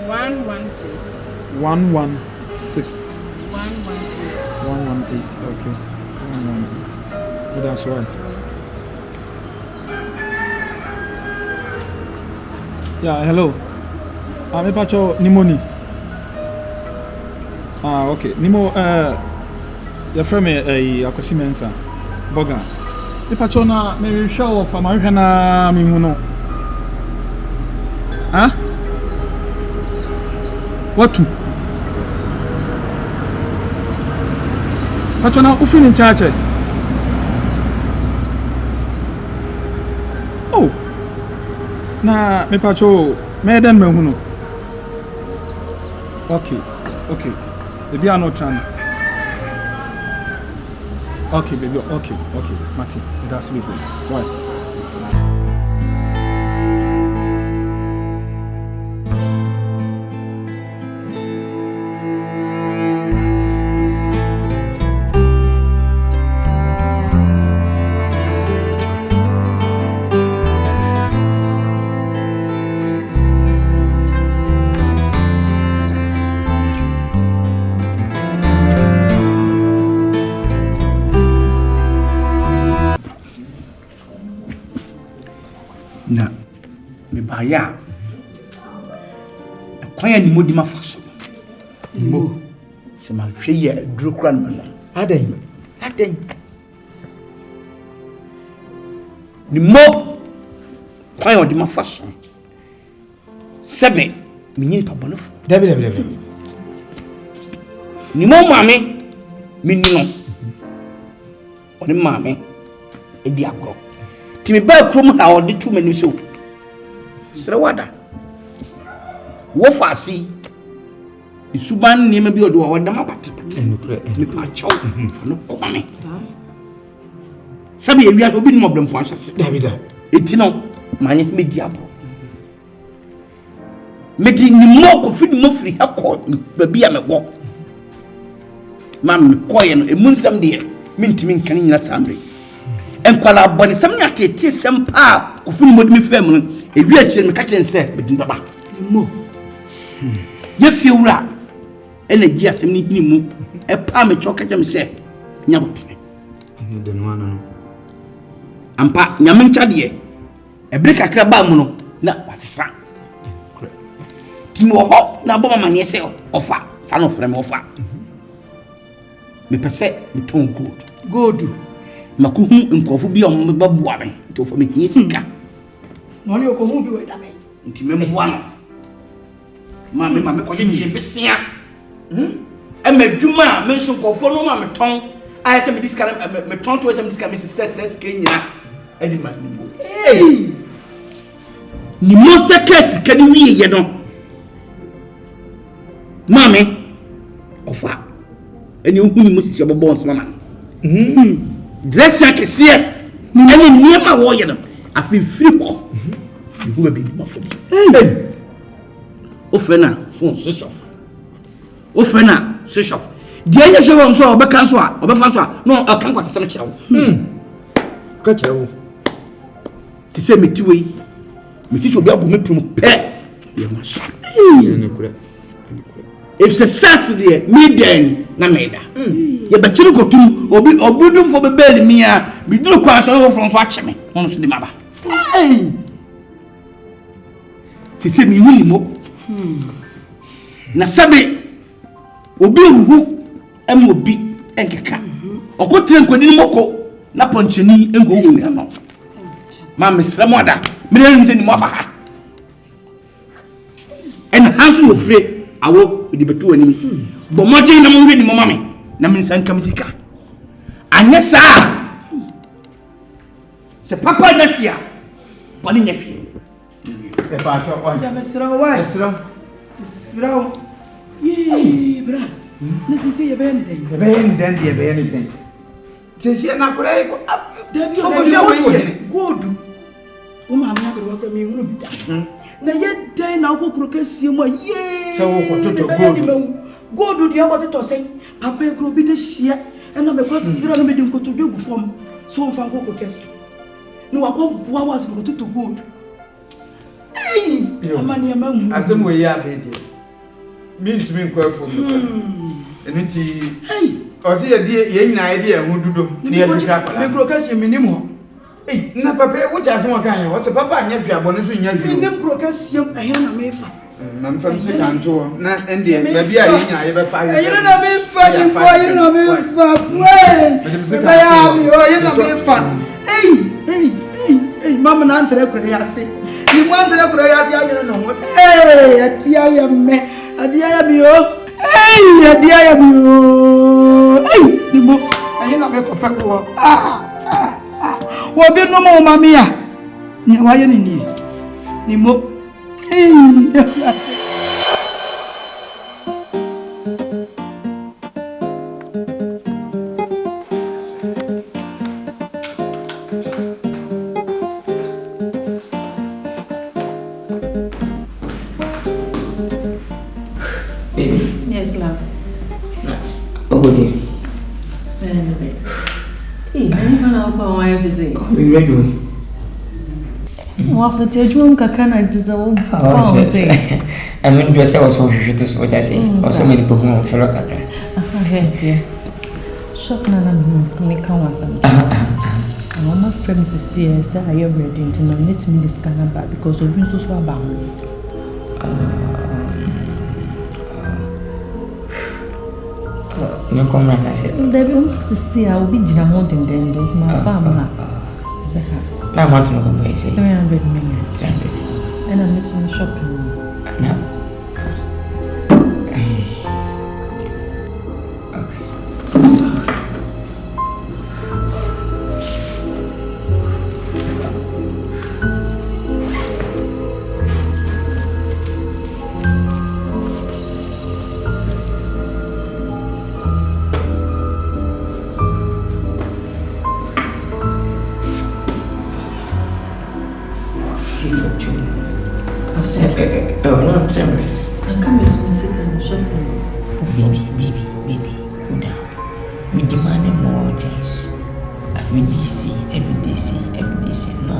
116 118 okay 118 that's right. Yeah, hello. Me pacho Nimoni. Okay. Nimo your friend akosi mensa. Boga. Me pacho na me show of America na mi huno. What to? Pacho na ufini chache. Oh. Na me pacho me den me huno. Okay. Baby are not trying. Okay, baby. Okay. Martin, that's me good. Right. aya kwanya ni modi mafaso mo se ma hwe ye duro kura no adan ni mo kwanya odi mafaso sebe minyi pabonofo David ni mo mame minni no oni mame edi agro ti me ba krom ha odi tu mani so sere wada wo fasi isuban ni me bi odi wa wada mapati ni pa chaw fa no kome sabi ewia so bi ni mo blempo ahase David eti no manye me di abo me di ni mo ko fi mo free akọ ba bia me go mam koye no emunsam de mintimi nkan nyina samre enkwala boni sam nya tete sam pa ko fu mo dimi fam no ewi akire me ka chen se me din baba mo ye fiewura ene gi asem ni hini mu e pa me choka jam se nya botene de no ano ampa nya mencha de e bre kakra ba mu no na wasesa timo ho na bo mama ne se ofa sa no frem ofa me pese me ton gold makuhu nkofo bi o babua ben to fo me hisika no ni okohu bi we da me nti me mboa no ma me ko je besia e madwuma me nso nkofo no ma me ton ai se me diskara me ton to se me diskara me se kenya e di ma ni mo sekes kadi wi ye no mame ofa eni ohuni mo sisi obobo nsoma man dress akese eni niema wo ye no afifiri ho hu ba bi ma fo o frena fon seshof die ye shewo nso obeka nso a obefa nso a no akan kwate sele kyerewo ka kyerewo ti se metiwe meti obi abo meprum pe ye ma sha ne kure if se sense there me den na meda ye ba chiri kotum obudum fo bebel mi a mi duru kwa so no from so acheme ono so de maba se mi huni mo na sabe obi hu am obi enkeka okotre nkwadi ni moko na poncheni engo hu ya no ma mesra mo ada me na nti ni mo aba ha en hansu no free awo di betu ani bo modin na mo wi ni mo mame na me san kam sika anya sa se papa na fia boni nya fia e ba to on ja mesra wa mesra ye bra na sisi ye be ni den sisi na kura ko dabi o godu o ma na kura ko mi hunu bi da na ye den na ko kuro kesie mo ye se wo ko toto godu dia mo to sen papa kuro bi de hia na me ko sira no me din ko to dwegu fom so mfa ko kesi no wa ko bua wa so ko toto godu amani ya mamu asem we ya be de means to me ko afo mi enti osi ye die ye nyina ye die hu dudom ne ye twira kwala me kuro kasi minimo na papa wo cha asem kan ye wo se papa anya dwabo ne so nya dwuro minim kuro kasi ehira na mefa na mfa mse kanto na endie ba bia ye nyina ye be fa ehira na mefa ni bo ehira na mefa we ba ya mi o ehira na mefa mama na antre kuro ya se ni mo antre kuro ya se ayere no atia ya me adia ya mi o adia ya mi o ni mo ehira me ko peko wo bi no mo mama ya ni wa ye ni mo Baby. Yes, love. Okay. Hey, I'm going to everything. We ready? What for the kakra na dissolve. I mean, do say also to what I say. Also, many people who follow that. Okay, dear. Shop na me come once. my friends say I am ready to nominate me this kind of bad because of being so about no come right I said. They wants to see I will be jammed in to my farm. Now I want to know what you say. 300 million. 300. And I'm missing shopping. No. Baby, hold down. We demanding more things. Every day say no.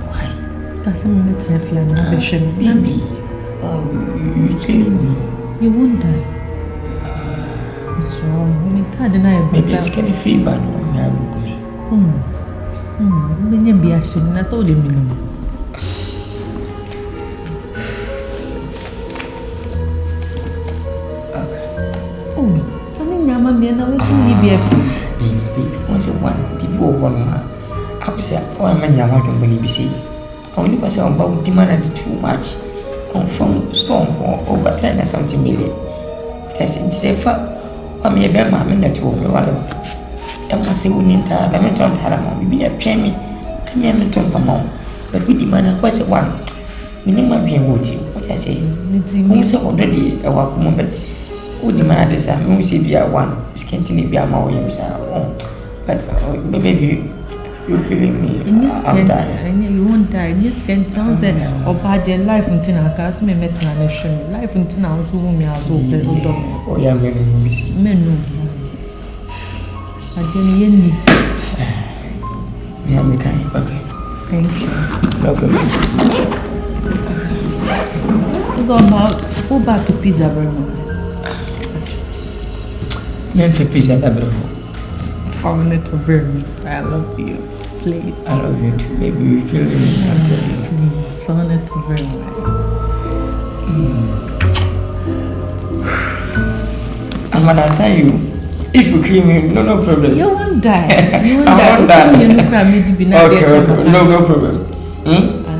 Why? That's a minute if you're not baby. Oh, you're killing me. You won't die. What's wrong? Maybe it's kind of fever no you have with me. When you be ashamed, that's all the minimum. Baby, once one people one I was say, oh, I'm a young one when you be saying, only was about demanded too much from storm or over 10 or something million. But I said, say, I'm a bear, mamma, and two, I must say, we need to have a mental taramon, be a penny, and me a mental for mom. But we demand a question one. We never be with you. What I say, who's already a welcome, but who demand is a music be a one, is continuing be a more but maybe you're killing me. In this case, you won't die. In this case, sounds or bad life until I cast me met an nation. Life until I was whom you are so pleasant. Oh, yeah, men. I didn't hear me. Yeah, kind. Okay. Thank you. Okay. It's all about go back to pizza, Bruno. Men for pizza, Bruno. I love you, please. I love you too, baby. You kill me. Please, I want to very I'm understand you. If you kill me, no problem. You won't die. You won't I won't die. Okay, no problem.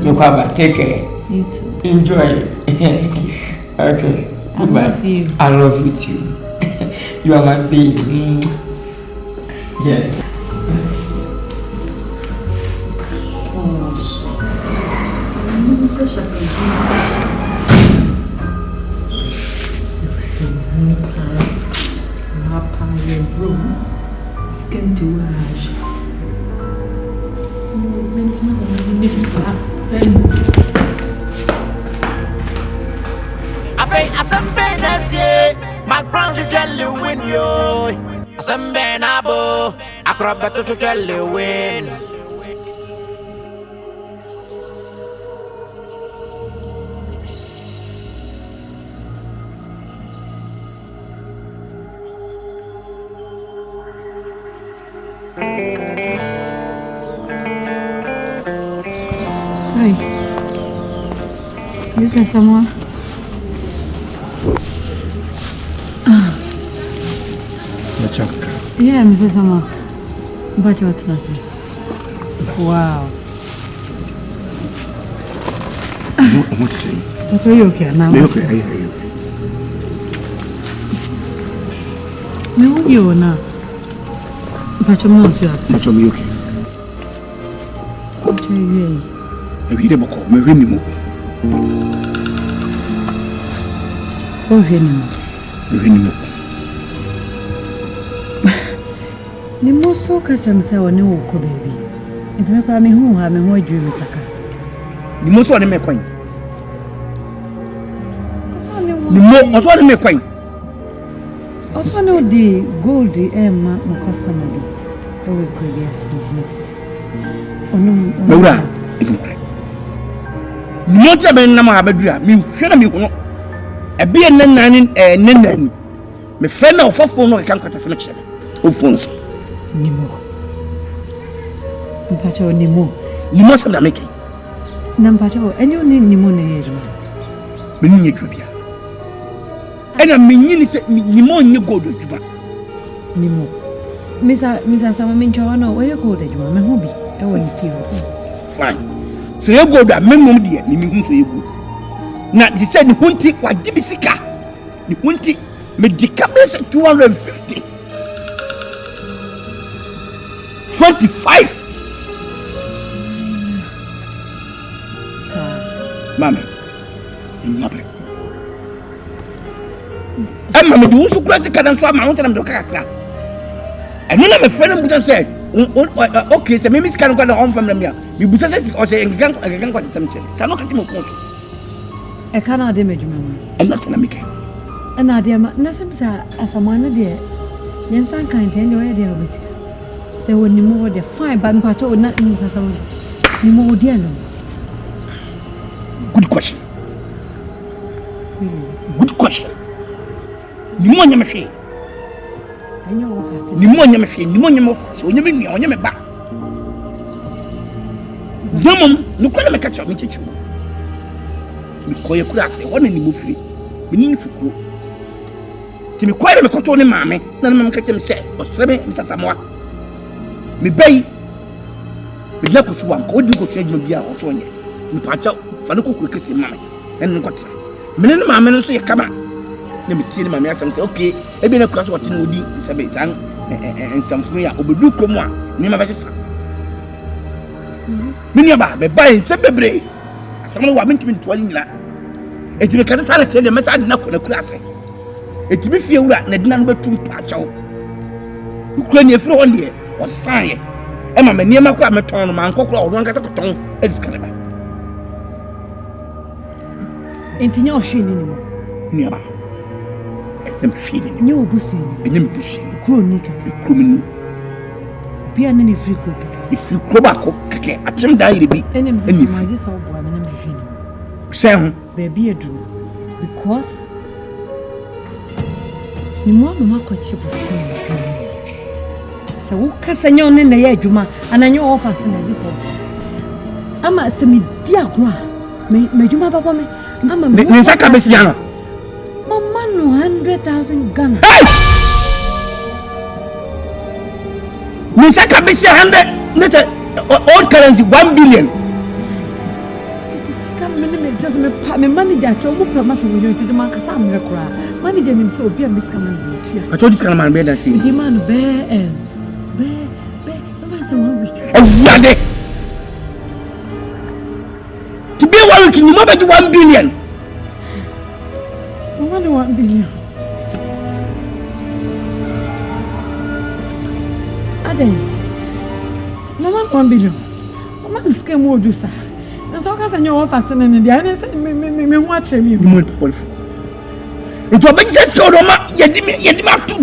No problem. Take care. You too. Enjoy. Okay. Goodbye. I love you. I love you too. You are my baby. Yeah. I say, my ground to tell you when you. Some benabo, I crop better to tell you when. Hi. Is there someone? Yeah, Mrs. Sama. But what's that? Wow. What to say? But are you okay now? Are you okay? Are you okay? Me who you now? But you're not sure. But you're okay. What are you doing? I'm here to call me Renimo. Oh, Renimo. Renimo. Ni muso kacha msawa ni uko baby. Ntimekwa mihu ha meho adwiri mitaka. Ni muso ni mekwan. Oso ni mekwan. Oso ni odi gold ma mo customer bi. Ewe ko yes ntimi. Onu Mawura. Ni mota ben na ma abadura mi hwe na mi hono. Ebe ye nanani nanani. Me fe na ofofo no kan kwata se me kire. O phone so. Nimo. Mpacho nimo. Nimo some na make. Na mpacho enyo ni nimo na yejuma. Meni nyetwa bia. Ena menyi se nimo nye gold adwuma. Nimo. Misa sama mencho wana we gold adwuma me ho bi e wo ni feel. Fine. So ye gold a memom de ni mi hu so ye gold. Na they said ni hunti wa dibisika. Ni hunti me dikabese 250. 25. Mama. Nyable. Mama do so kura se kada so ama wonta na me kakra. Eno na me friend mu say, okay, se me miss kan kwa na on fam na me. Me busa se o se engan kwa sem che. Sa no ka ti mo ko so. E kana de medjuma. Ena se na me kai. Ana de ma na sem sa afamana de. Yensan kan je de we de obiti. Se woni mo de fine ba mpacho na nsa sa woni. Ni mo de no. Good question. Really? Good question. Ni mo nyame hwe. Enyo wo fase. Ni mo nyame hwe, ni mo nyame fase. Onyame nua, onyame ba. Namom, no kwa na me catch up me chichu. Mi koye kura ase, wona ni mo firi. Me ni fikuro. Ti mi koye me koto ne maame, na na me catch me say, osrebe mi sasamoa. Mi bai. Mi na ko suwa ko di ko hwe bia o so nye. Mi pacha fa no kokuru kesi maame. En ko tra. Me ne maame no so ye kama. Na mi tie ne maame asam say, okay, e bi na kura so wote no di sebe san ensamfun ya obedu krom a ni ma ba sesa. Minya ba be bai se bebre asam no wa mentimi ntwali nyina eti be kade sala tele me sa de na kona kura ase eti bi fie wura na dina no betum pa chawo ukura ni efiro won de o sanye e ma me niema kura meton no man kokura o ron kata koton e diskale ba Enti nya ohwe ni mo. Nia ba etem fie ni Nya obusu ni. enyem bushi Kuro ni ka. kumini Bia na ni free cook. ifi kroba ko kake achim da yire bi Enem se ma ji so bo na me hwe ni. se ho Baby edu because ni mo ma ko chi busu ni. Se wo kasa nya on na ye adwuma ananyo office na ji so. Ama se mi di agro a me adwuma baba me ama me ni saka besia no mama no 100,000 Ghana. Ni saka besia 100 net old currency 1 billion. This can me just me manager cho mo promise me you to man kasa amre kura. Manager nim se obi a miss can man you. I told this kind of man better see. The man be say 1 week. Awurade. To be 1 week, you mo be 1 billion. Only 1 billion. Aden. No man 1 billion. Mama scam mo do sa. Na so ka sanyo offer se me bia na say me ho ache me. Mo people. It obi just go do ma yedi ma tu.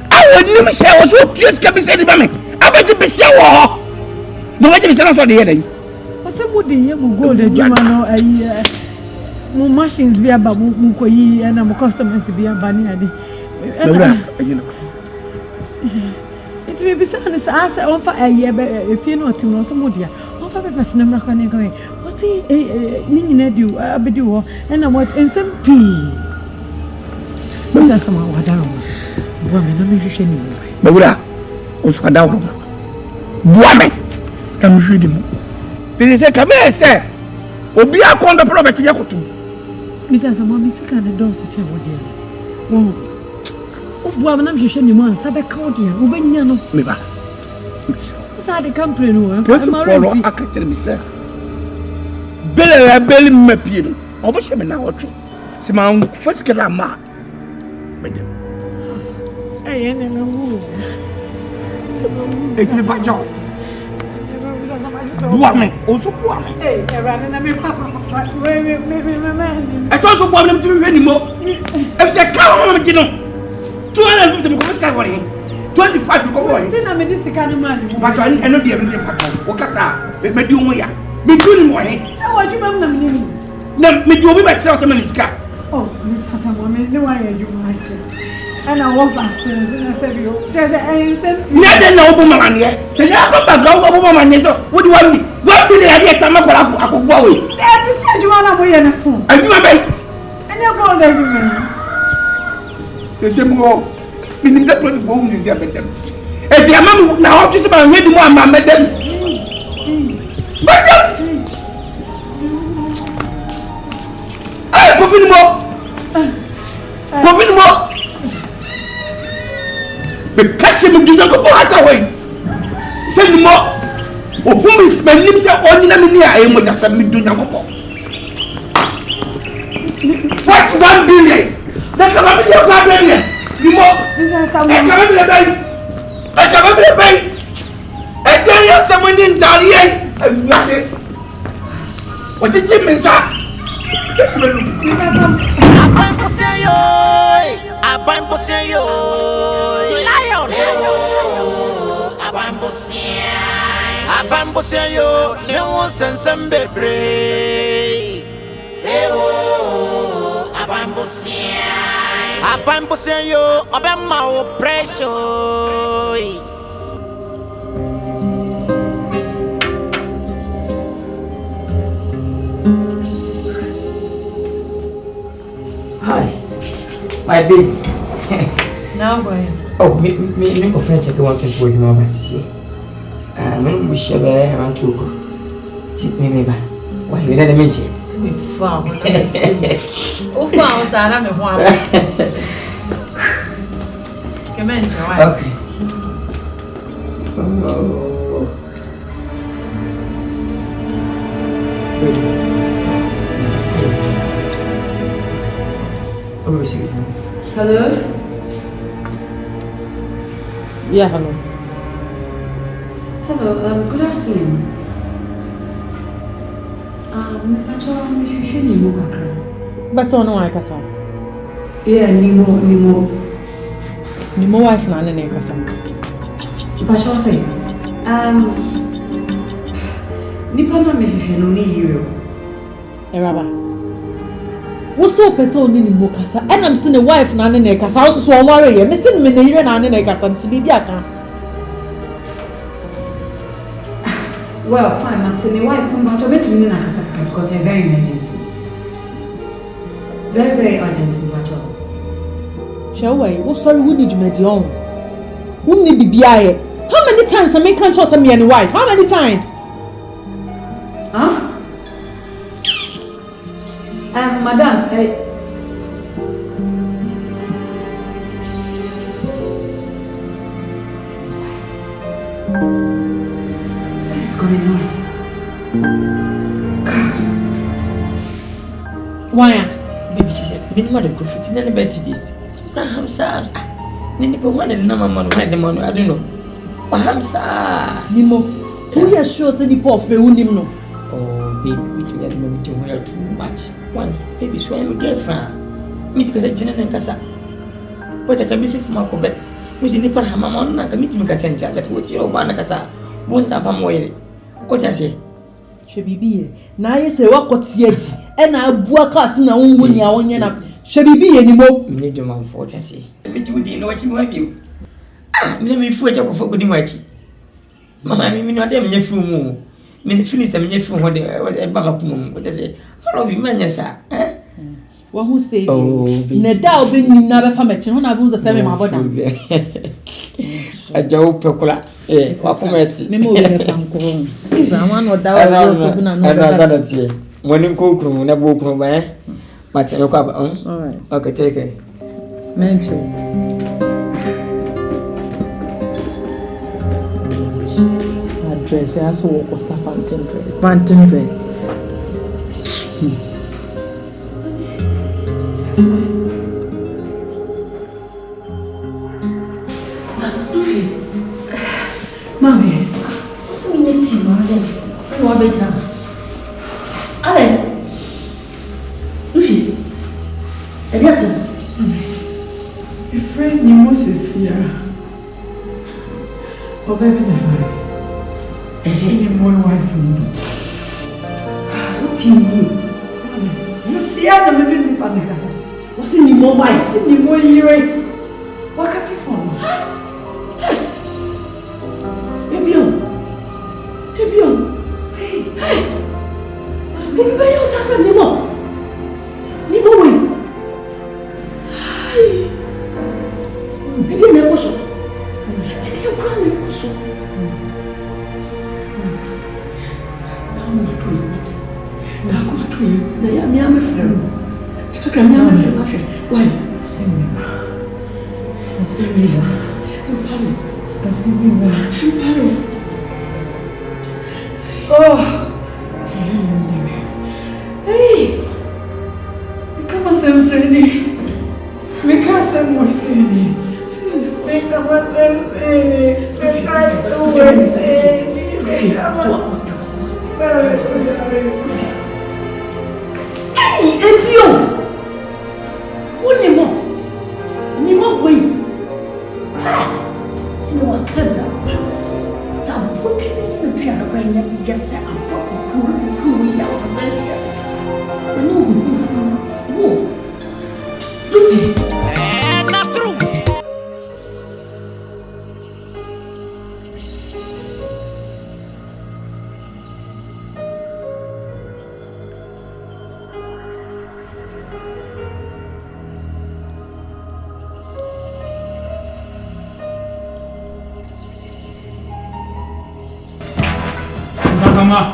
I would not say was what just can be said about me. I bet you be say wo. No what you say na so dey here. O se mo dey mo gold adwuma no ayi mo machines bi aba mo koyi na mo customers bi aba ni ade. Laura, you know. It may be something as on for a year if you know to some modia. On for purpose number can go. What's he Nina do? I be do and I want in some pea. What's that somehow? What down? Woman, I'm not sure. Laura, also a down. Woman, I'm reading. They say, come here, sir. Obi a kon the property yakutu. Mr. Samami can the door such a wodia. Oh. Boa na mhwehwe ni mo ansa be ka ode a obenya no Me ba. Usa de company no follow akachire bi se. Bele mapie no. Obo hye me na otwe. Se ma first kala ma. Me dem. Eh ene na wu. E kire ba jo. Boa me, o so boa me. Eh, era na me papa. Me. E so boa me na mi hwe ni mo. E se ka mo me kino. 250 because ka worry 25 because worry say na me dis ka no man but I no dey me papa o kasa me di omo ya me du ni mo he say what you mam na me ni na me di obi ba kira o me sika oh miss Hassan mo me ne wa ya ju ma che And I walk back soon. I said, there's an answer. Nothing no woman here. So you come back, go woman. What do you want me? What do they have yet? I'm not going to go away. Every said you want to be in a phone. And you are back. And you're going everywhere. The same more. Meaning that was going to them. If your mom now, just about ready more, mamma, then. But hey, moving more. But catch him and do not go out away. Send more. Oh, who is my name? Only I am with us. Do not go. What's 1 billion? That's a your problem. You more. I can't be a bank. I tell you, someone in Talia. I'm not it. What did you mean, sir? Abamboseyo, lion. Abamboseyo, no sense and bebre. Abamboseyo, Obama oppression. Hi, my baby. Now going. Oh, me go French at work for you, my sister. I'm wish you around to tip me back. Why you didn't mention To be found. Who found that? I'm a one. Come in, Joanne. Okay. Oh. Oh, excuse me. Hello? Yeah, hello. Hello, good afternoon. But so no I can tell. Yeah, Nimo. Nimo wife na nene kasa. But what say? Nipa na me no ni yiro. Eraba. Wo so person ni Nimo kasa. Enam se ne wife na nene kasa. Wo so omare ye. Me se me ne yire na nene kasa nti bibi aka. Well, fine, but the wife but I bet you na kasa because they're very emergency. Very, very urgent in Pacho. Shaway, wo sorry who need you me on. Who need bibiaye? How many times I make conscious of me and wife? How many times? Huh? Madam, what is going on? Why? Baby, she said, "Been mother could fit in any better this. I'm sad. Nini po one and number man when the money, I don't know. I'm sad. Nimo, 2 years sure say the poor fe unim no. Oh, baby, with me at the moment, we are too much. One, baby, so I'm a girlfriend. Meet the general and Casa. What I can be sick from my cobet. Who's in the Parham, I can meet me Cassandra, but what you want, Casa. Won't have a way. What I say? She be na ye say wa kotie di e na abua class na won ni awon ye na she be anymore. Me need the man for what I say. Me do the no what you want you. Ah, me fu eja ko fo gudi machi. Mama me no dem nya fu mu. Me finish am nya fu ho de e ba ma kum what I say. All of you man sa eh. Wa hu say oh, na da obi ni na be fa mechi ho na bu so say me ma boda. Aja o pekula wa pometi. Me mo be fa nko. Someone no da wa so bu na no. Ana tie. Woni ko kru na bo kru ba eh. Ma tie ko aba. All right. Okay, take care. Mental. Dress, I saw what was the Phantom dress. Mommy, what's the meaning to you? What better? Allen, Luffy, a blessing. A friend named Moses here. Oh, baby, the fire. And my wife. What do you mean? You see, I'm a baby. What's in your wife? What's in your year? wakati kono ebio hey bibi bayo sabra nimo we hai edi ne koso edi kwa ne koso na kwa tu na ya mi amefrem aka mi amefrem afre why Oh, hey, kama semseni, mikasa mweseni, mikama semseni, mikasa mweseni, mikama. Hey, Ebio, unimo wei. No one can now. Some put it in the piano when you just say, I'm cool, we are the best. No, Not true. Sama.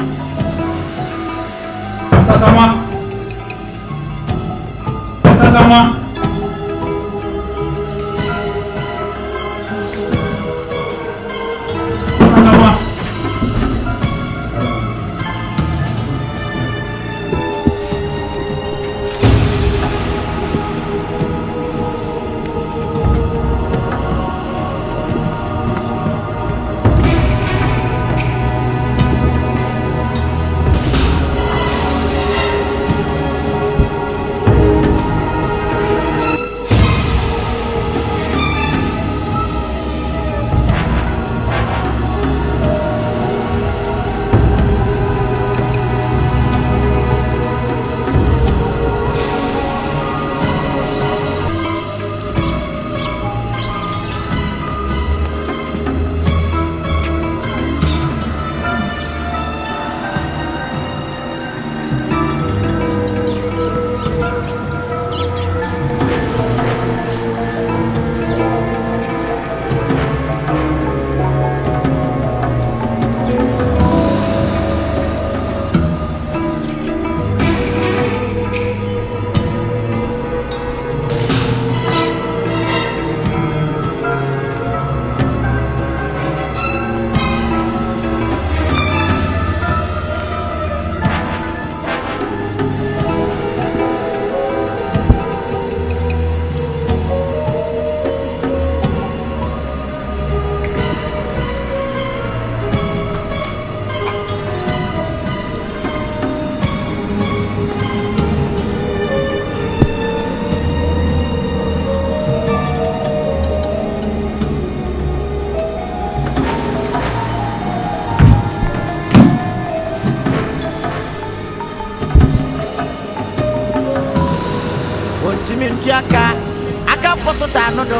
Aka fosota no do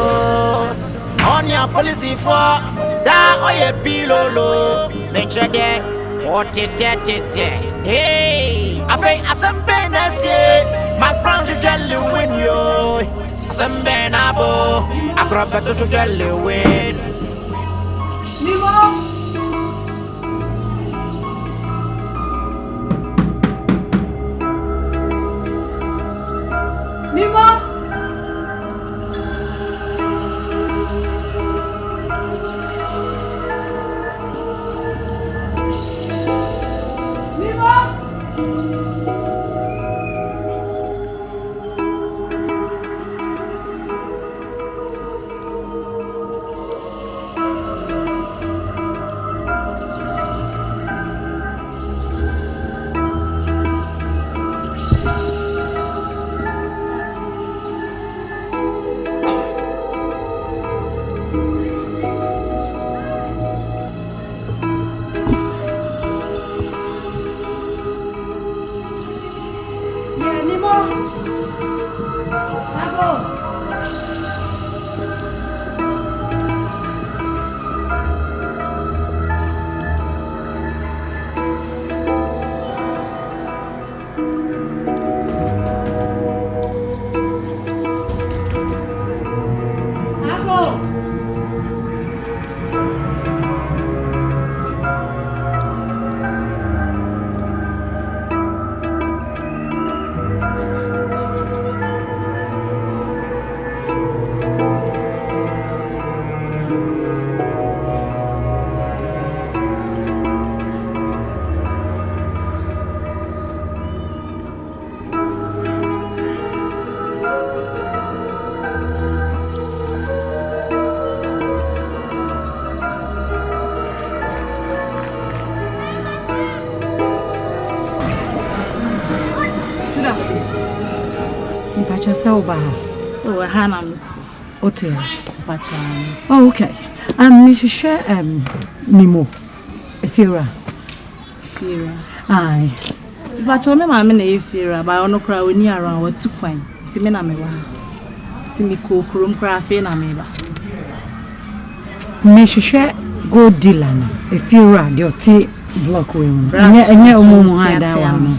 on your policy for da oye pilolo mentre de otete hey afi asambe na sie my friend to tell you when yo asambe na bo agrobeto to tell you when Pacha Sauba. Oh, Hannah. Hotel. Pacha. Oh, okay. And Mrs. Share Nemo. Fira. Aye. Pacha, me mamma na Fira, but I don't cry when you are around what 2 points. Timina me wa. Timiko kurum craft na me ba. Mrs. Share go dealer. Fira, the tea block women. Anya umumu hada wa me.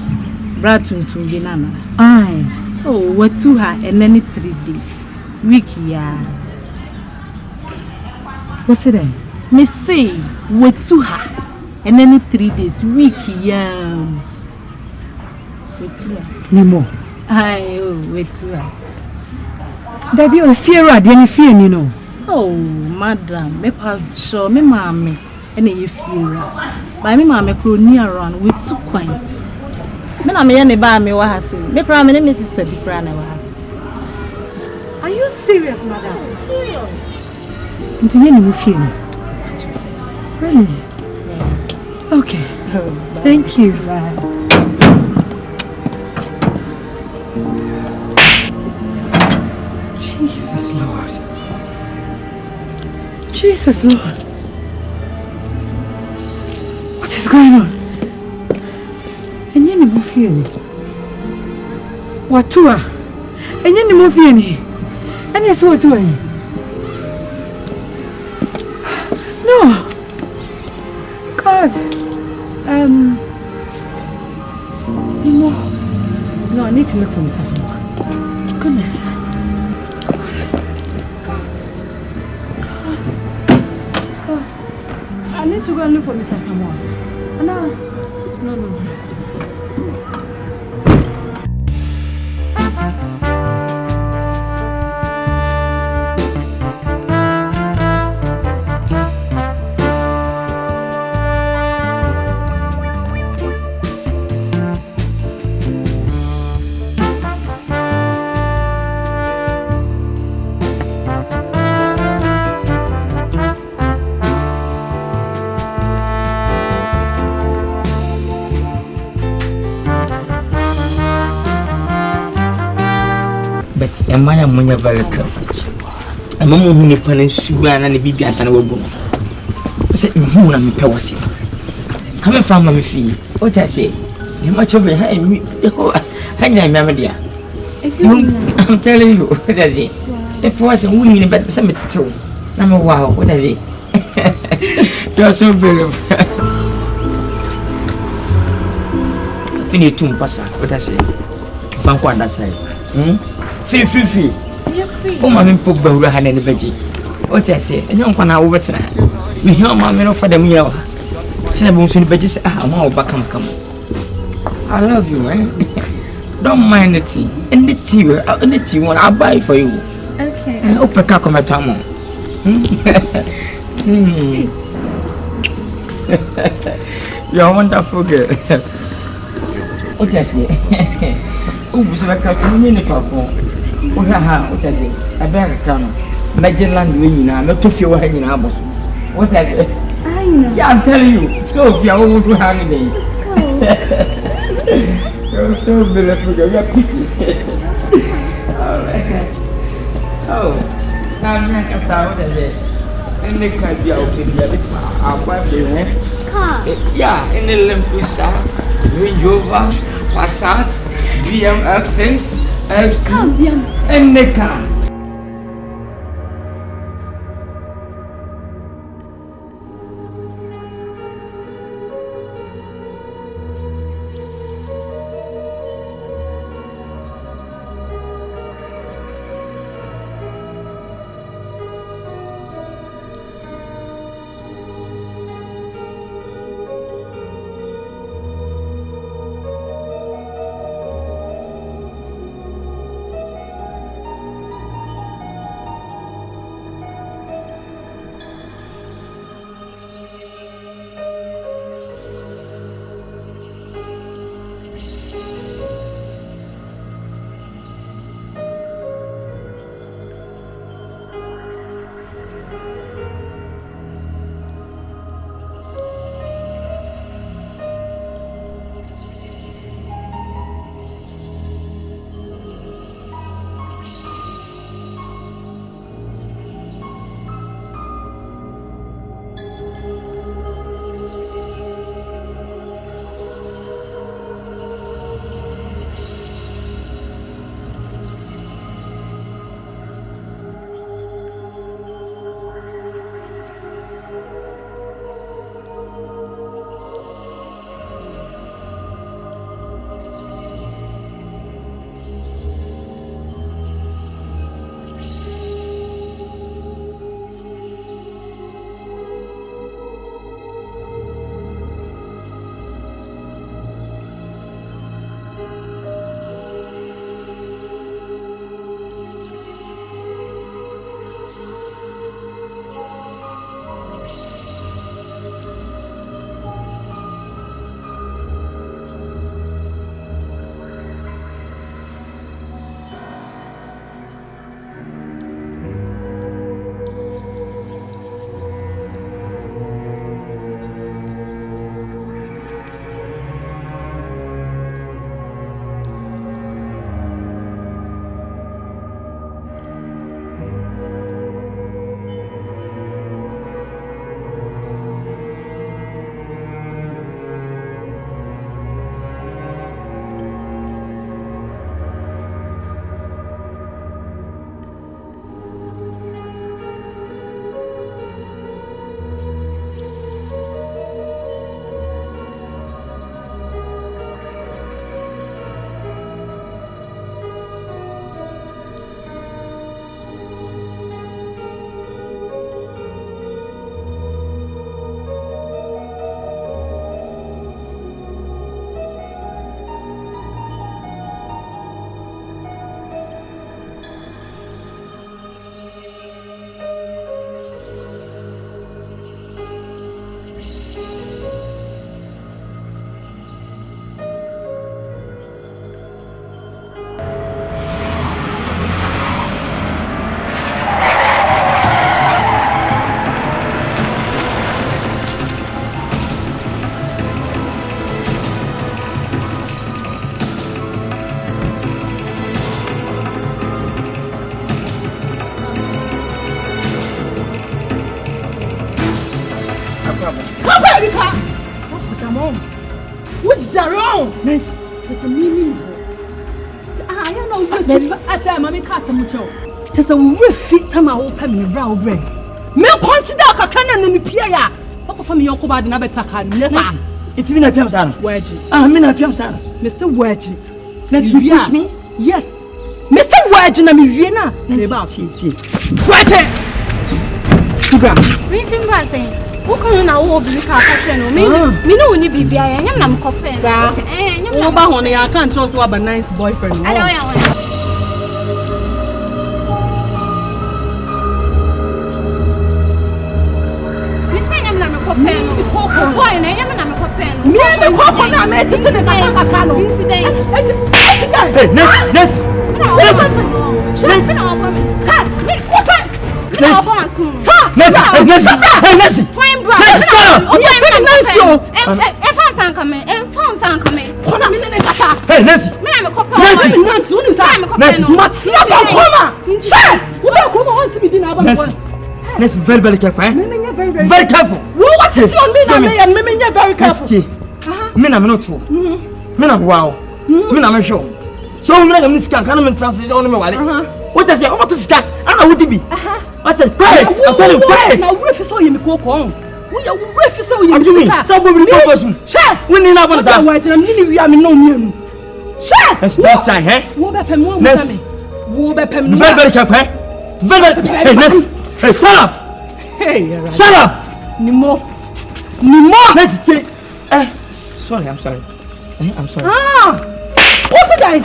Bratuntum binana. Aye. Oh, what to her and then 3 days. Week ya. What's it then? Me say what to her and then 3 days. Week ya. What to her? Nemo. Aye, oh, what to her? There be a fear, any fear, you know. Oh, madam, me pa sure me mammy and you fear. By me mammy crew near around with 2 coins. Me na me ne ba me wa hase. Me pra me ne sister bi pra na wa hase. Are you serious, madam? Serious. Continue to move here. Really? Yeah. Okay. Thank you. Bye. Jesus Lord. Jesus Lord. What is going on? And you move here. What to her? And you move here. And yes, what to her? No. God. No, I need to look for Miss Asamoah. Goodness. I need to go and look for Miss Asamoah. No. Am I a money very careful? A mamma who need punish you and any baby as an old woman. I said, who am I powers? Come and find my fee. What I say? You much of a hang me. Hang my memory. I'm telling you, what does it? If I was a woman in bed, some too. Number wow, what does it? You are so beautiful. Finish to pass. What I say? Fanquan that side. Free. You're free. Oh, my poor Bahura had any veggie. What I say, and you don't want to over tonight. We hear my men for the meal. Seven soon veggies are more back come. I love you, man. Don't mind the tea. And the tea one I'll buy for you. Okay. And open a cock on my tongue. You're a wonderful girl. What I say? Oh, so I can't see any platform. What I say? A bear cannon. Magellan winning, I'm not too few hanging out. What I say? I know. Yeah, I'm telling you. So, if you're over to holiday. You're so beautiful. You're pretty. Oh, now I'm not a sound as it. And they can't be out in the other. I'll buy the yeah, in the Limpusa, Range Rover, Passat, BM Accents, X2, and the car. no. Nice. Just a meaning. I don't know. I tell mommy cast some show. Just a refit time I open the brown bread. Me consider a cannon in the pier. What for me, your command and attack? Never. It's been a PM son. Wedgie. I mean, a PM son. Mr. Wedgie. Let's push me. Yes. Mr. Wedgie, I'm Vienna. About tea. Wedgie. Sugar. Reason why saying, who can now walk the car? Me no need be I am copping. Oh, honey, I can't trust what a nice boyfriend. I know. Let's very, very careful. Very careful. What is your meaning? And me, very careful. Me, I'm not true. Me, I'm wow. Me, I'm sure. So, I'm not scan. Can't even translate on me. What does your to scan? I know what to be. What's it? Quiet. I'm telling you, quiet. Now, we saw you, Coco. We are with you. I'm doing somebody. Share. We need not want to say, I'm needing you. I'm no. Share. That's not sign, eh? Very, very careful, eh? Very, very. Hey, shut up! Hey, shut up! Nimo! Let's take. Sorry, I'm sorry. I'm sorry. What's the name?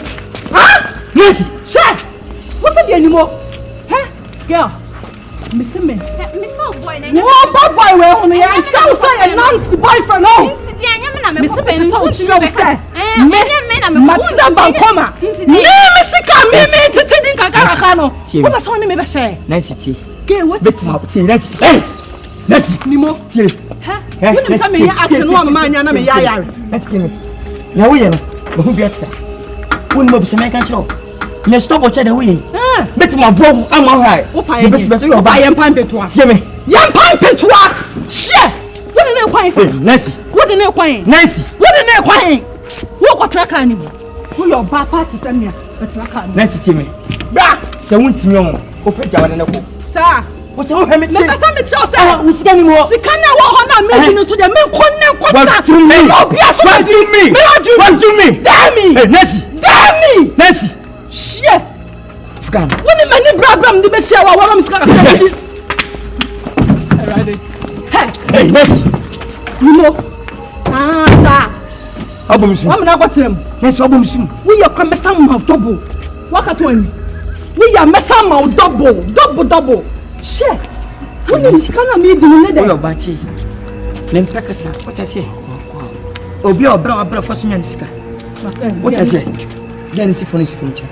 Nancy! Shut! What's the name anymore? Girl, Mr. Me. Mr. Boy, bad boy, we're on the end. Stop saying Nancy boyfriend, no! Mr. Ben, so she will say. Matilda Bankoma. Me, to take Kakano. What was on me, Bashay? Nancy. What is my tea? Hey! Nancy! Nimo? Tea. When you tell me, I said, one man, and I'm a yaya. Let's tell me. Now we are. But who gets that? Wouldn't Bobby make a show? Let's stop watching the way. Bet my bro, I'm alright. You best better your buy and pine petua. See me. Young pine petua! Shit! What an acquaintance? Nancy! What an acquaintance? Nancy! What an acquaintance? What track on you? Who your bar party send me? But track on Nancy, Timmy. Bra! So, won't you know? Open Jawan and a sir, what's all him? Let me tell you, who's getting more? The kind of one I'm making so the men what do me? What do me? What do me? Damn me! Nancy! Damn me! Nancy! Shit! When the man problem, the best shower, what I'm going to hey, Nancy! You know? Sir. Album soon. I'm not watching them. Nancy, album soon. We are coming some of double. What at one? We are messing out double. Shit. When you can't meet the leader. Oh, Bachi. Lempekasa, what I say? Obi or brown for Sunyanska. What I say? Then see for his future.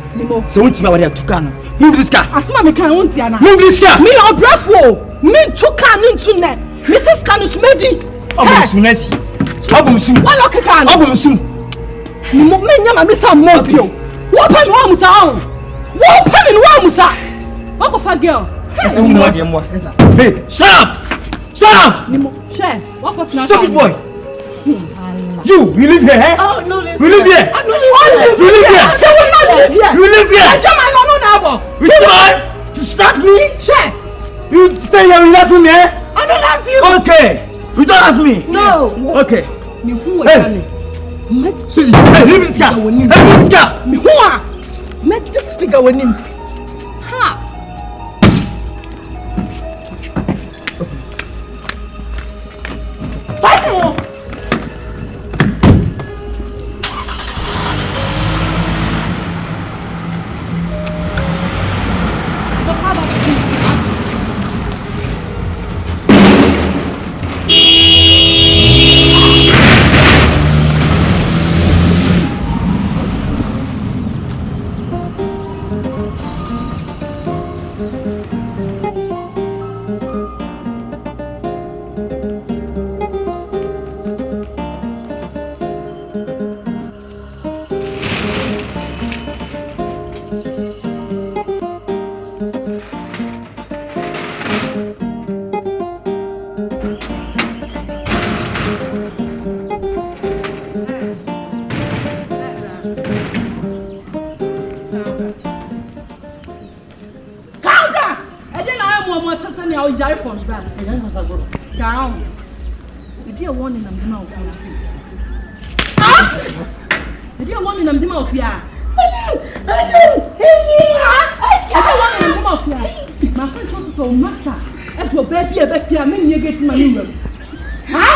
So, what's my way to Kano? Move this car. As my can't Tiana. Move this car. Me or breathful. Me to can into net. Mrs. Canus Medi. Album soon. What lucky can? Album soon. Menya Missa Mobio. What pen one town? What pen in one musa? What of a girl? Hey, shut up! Shut up! Share. What stupid boy! You live here, eh? Oh, no, we live here! I don't live here! They will not live here! You live here! I don't know. You start to start me? Share. You stay here and laugh at me, eh? I don't love you! Okay! You don't love me? No! Okay! Hey! Hey, leave this car! Leave this car! Make this figure with him. Ha! Fight! I'll jive from that. Down. The dear one in the mouth. The dear one in the mouth, yeah. I don't want to come up here. My friend told us, master, and to a baby, I mean, you get my number. Huh?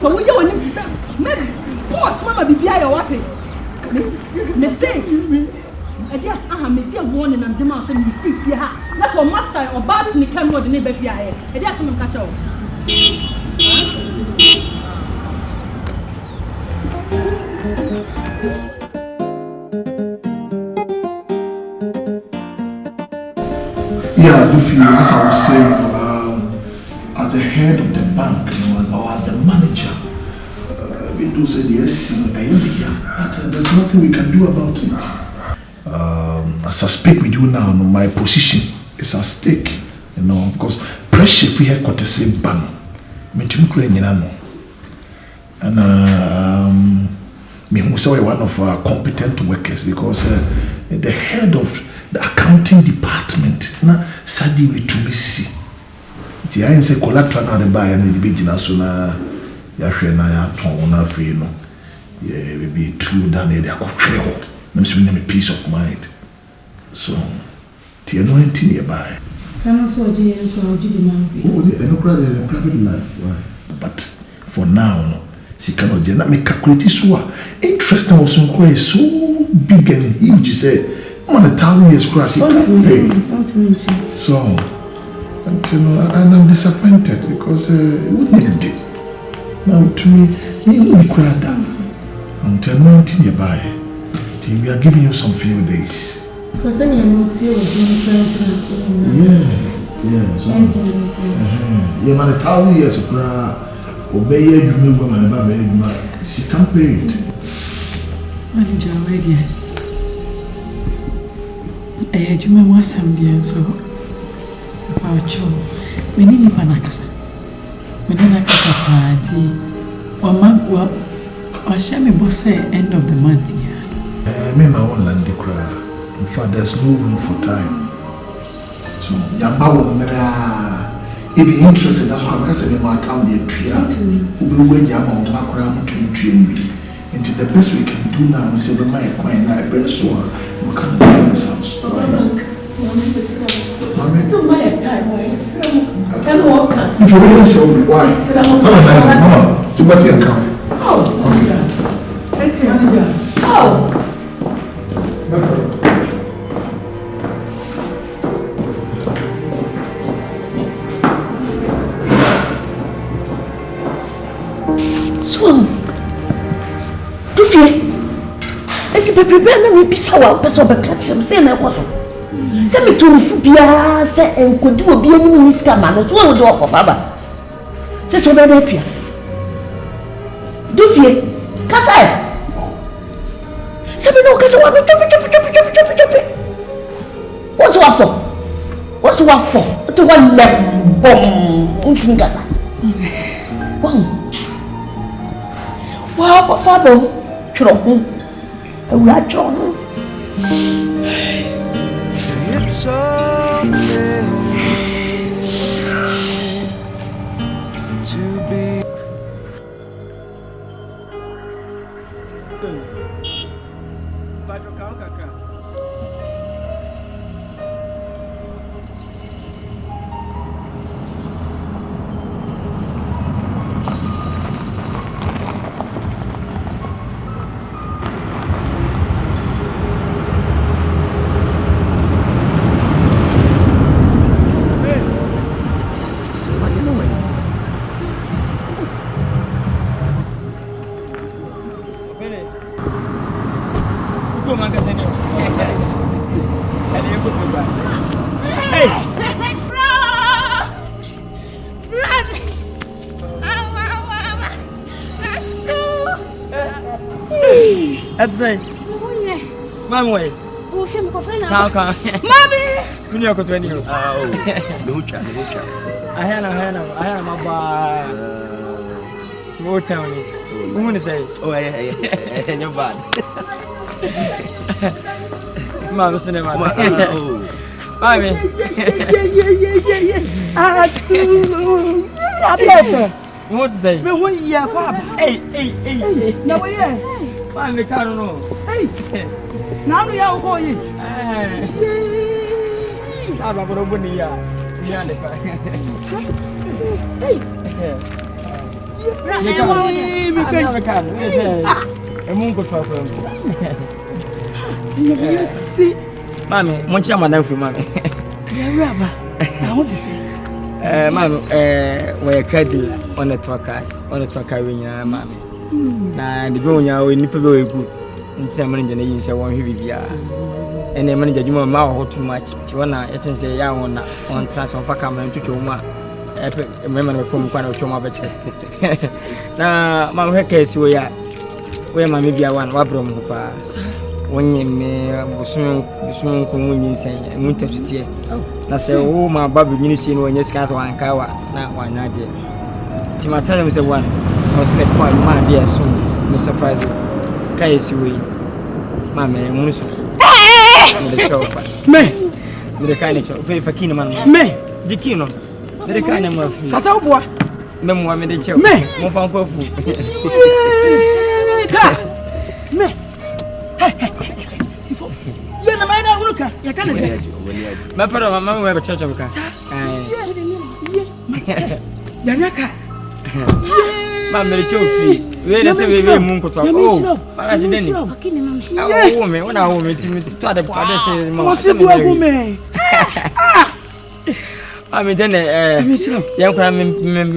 So we don't need to say, maybe, boss, Mama, be behind what it. Mistake. I guess I have made a warning and demand and you free. That's what master or bats in the camera, the neighbor here. I guess I'm catch up. Yeah, Duffy, as I was saying, as the head of the bank, or as the manager, we do say the SC, but there's nothing we can do about it. As I speak with you now, my position is at stake, because pressure for headquarters say ban. And me who's one of our competent workers because the head of the accounting department na sadi we to me see. The I say collateral na the buy and the business so na ya hwe na ya ton na fe no. Yeah, we be true than they are control. Let me peace of mind. So, the anointing nearby. Private life. Why? But for now, she cannot make calculate so interesting was so big and huge. You say, more than 1,000 years crash. She can't pay. So, and I'm disappointed because it wouldn't it. Now to me, you will cry down. I'm telling you nearby. We are giving you some few days. Because then you're not here with your parents. So, yeah, man, 1,000 years of obey you, woman, about she can't pay it. Manager, already. I had you my some dear so about you. We need Panacasa. We don't like a party. Or shall we BOSEA end of the month? Me my own land cry. In fact, there's no room for time. So, Yamba will if you're interested, that's why I said, my town, the tree, who will wait Yama or Macram to train me. And the best we can do now is say, my coin, I bring so we can't sell this house. So, my time, can walk. If you really say, why? Mama, to what's your account? Oh, okay. Thank you, manager. Oh. Prepare me be so well, person be catch him. Say na what? Say me to bia say enkodu obi anu ni sika ma no so wo do okofa say so be na do fie kasa say me no kasa wa chop. What's what for? What to one left bomb untin kasa. Wow, ko fabo chro hu. It's okay to be. Mami way. O filme comprei Calma. Mami. Mini eu conto venho. Lucha. Ahana maba. What town? Who say? Oh, yeah, you're bad. Mama, cinema. Mami. What's that? Me who ya papa. Hey. Na we ye. Mami, can't know. Hey. Na no ya go yi. Aba bro boni ya. Ya ne pa. Hey. Mami, moncha madam for mami. Yeah, I want to say. Mami, we credit on the truckers, mami. Na the go nya we nipa be good. Nti manager na yin say won hwe bibia. Ene manager djuma ma ho too much. Ti wona ye say ya won na on transfer fa camera ntwetwe mu a remember my phone kwana otwa ma beche. Na ma hwe case we ya. We ma me bia wan wa bro mu pa. Wonye me busun ko munyi sen mu tafsitie. Na se wo ma babu nyini si no wonye sika so wan kai wa na wanya de. Ti ma tell me say one. I was like quite mad there so me surprise you. Kai si we. Ma me mu so. Me chopa. Me de kai ne chopa. Pe fakini man. Me dikino. Me de kai ne ma fi. Kasa oboa. Me mo me de chopa. Me mo fa fu. Ka. Me. Tifo. Ye na mai na huluka. Ya kana se. Me pero mama we be chocha buka. Ya nyaka. Ma me de chofi. We na se we mu nkoto. Oh. Para si deni. Oh me, wona wo me timi to ade pade se ma. Wo se bu me. Ah me dene yan kwa me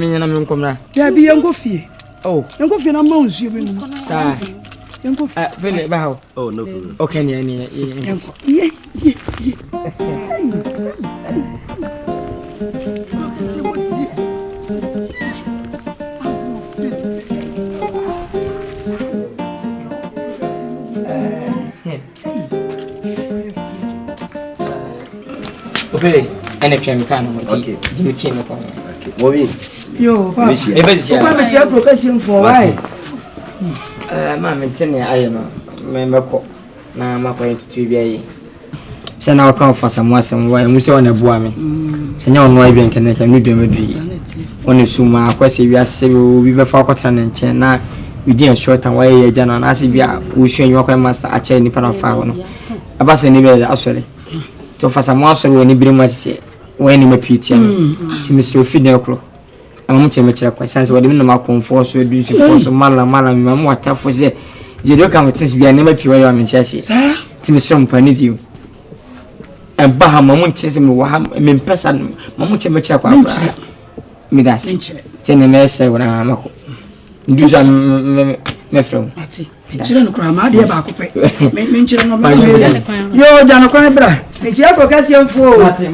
nyana me nkomra. Ya bi yan go fie. Oh. Yan go fie na ma nsuo be no. Sa. Yan go fie. Bele ba how? Oh no problem. Okay ni. Yan go. Ye. Okay, ene twem kan mo ti. Jimi kin ko. Okay. Mobi. Yo, pa. E be sia. Ko me tia procession for why? Ma me sene aye no. Me meko. Na makwa ntutu bi aye. Se na ka fa samuasem wa mu se wona bua me. Se nya ono ayi nke neke nu dem adu. Wona suma akwase wi ase bi be fa kwatra ne nche na we dey short and why ye jana na ase bia wo hwe nwa kwa master a che ni pa na fa wono. Abase ni be asore. To fa samuasem we ni birima che we ni mapitia me. Ti Mr. Ofide okro. Amamu che me kira kwa sense we dey na makonfo so edu si for so mala mi mamu atafo se je do kan things bia na mapi we ya me chiache. Ti Mr. Mpani dio. Eba ha mamu nche me wa ha me mpesa mamu che me kira kwa abra. Me das. Tene me se wona mako. Nduza me from. Ati. Chira no kra ma de ba ko pe. Me chira no ma. Yo jana kwa bra. Me tia procession for. Mati.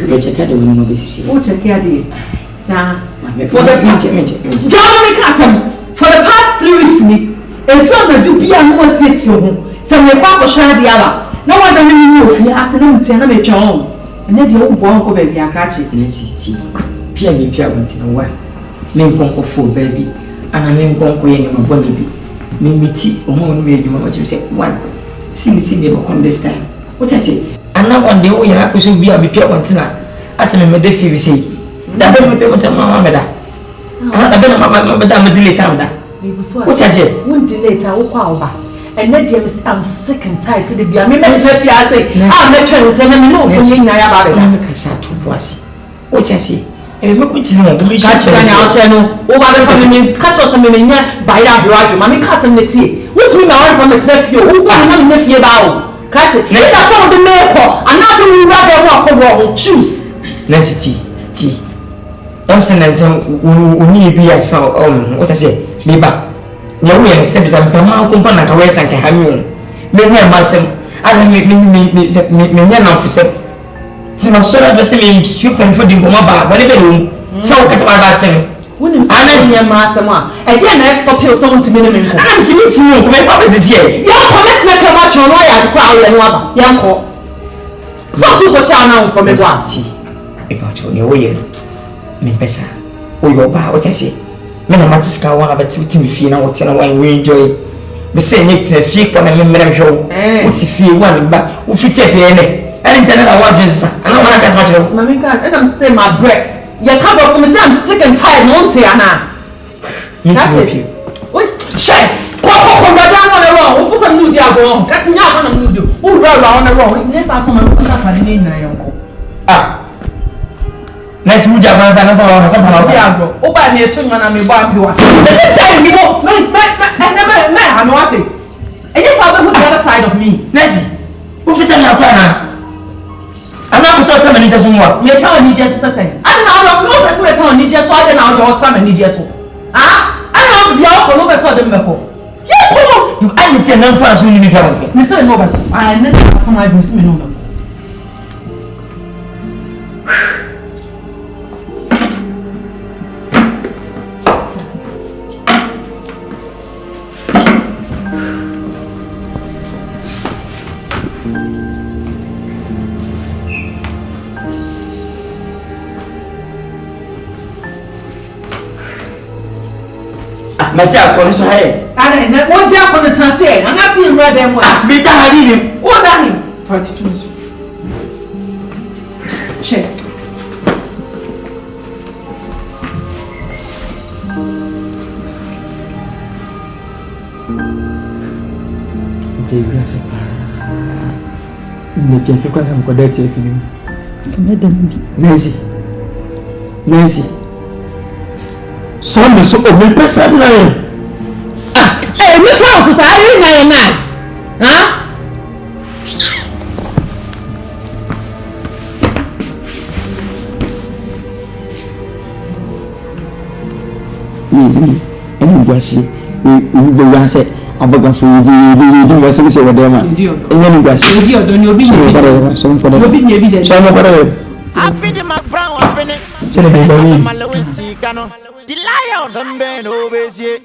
We check out the woman of this. What check out the sir. For the past 3 weeks ni e try na do bia no asiesie ho. Se me kwa ko share dia la. Na wa da me ofi ase na mtia na me twon. Ene de wo bo nko ba bia ka che. Nti pia me pia wonti na wa. Me nkonko fo baby. Ana me nkonko ye ne mabo ne bi. Me miti o mo no be adwuma ma che say one. See me go come this time. What I say? Ana one day wo yara ko so bia be pia wonti na. Ase me de fi bi say. Da be me pe wonti mama me da. Ana da be na mama me da me delay time da. What I say? Won't delay ta wo kwa oba. And then I'm sick and tired to the bia. Me be say fi ase. Ah me try to me no ko ni na ya ba Me ka sa to boase. What I say? E me ko tini mo bi shi. Ka tira na o che no. O ba be fa me ka cho so me nya ba ira bro adu. Ma me ka some netie. What me na wa from the fi o. Wo na me fie ba o. Ka che. Let's go the me ko. And now we rather walk over choose. Nancy T. I'm saying we be a sound what I say, Liba. You will accept some company and away and have you. Maybe a massam, and me officer. See my son just saying, you can for the Gomaba, whatever. So, that's my battery. When you see a master, again, I stop you someone to minimum. I'm seeing you, my purpose is here. Your comments make a match on why I crowd and what, young call. So, shall now from a party. If I told you, me pesa o yo ba o tese me na matiska wa ba ti mi fie na wo te na wan we enjoy me say ni te fie kwa na me mmerem hwo o ti fie wa ni ba o fiti fie ne any time na wa dress ana wana ka sma chiro mama ka and I'm say my bread you come up for me say I'm sick and tired no te ana that's it oi shey ko ba da na wrong o fu some new dia go ka ti nya na new dia o ra na wrong next time so ma ka fa ni na yonko Let's move your hands and some power. Open your tongue and I'm about you. The same time, you know, I'm watching. And yes, I'll put the other side of me. Nancy, who is in your plan? I'm not so time and just what? You're telling me just a thing. I don't know, no person is telling me just so I don't know your time and need just so. Ah, I don't know, you're all over so them before. Yeah, come on. You can't tell no person you need to. Mr. Nobel, I never asked for my business. Maja ko so haye are na wo ja ko no transe na na fi rua dem wa me ta hari ni wo da ni 42 che Devi sepa ne ti fi kwa kam ko da ti fi ni madam Nancy Some so open person now. Hey, Miss House is are you now? Huh? Any guessy, we answer about for you was say what them. Any guessy, you don't be some for the some I feed my brown up in it. The lions and no BOSEA,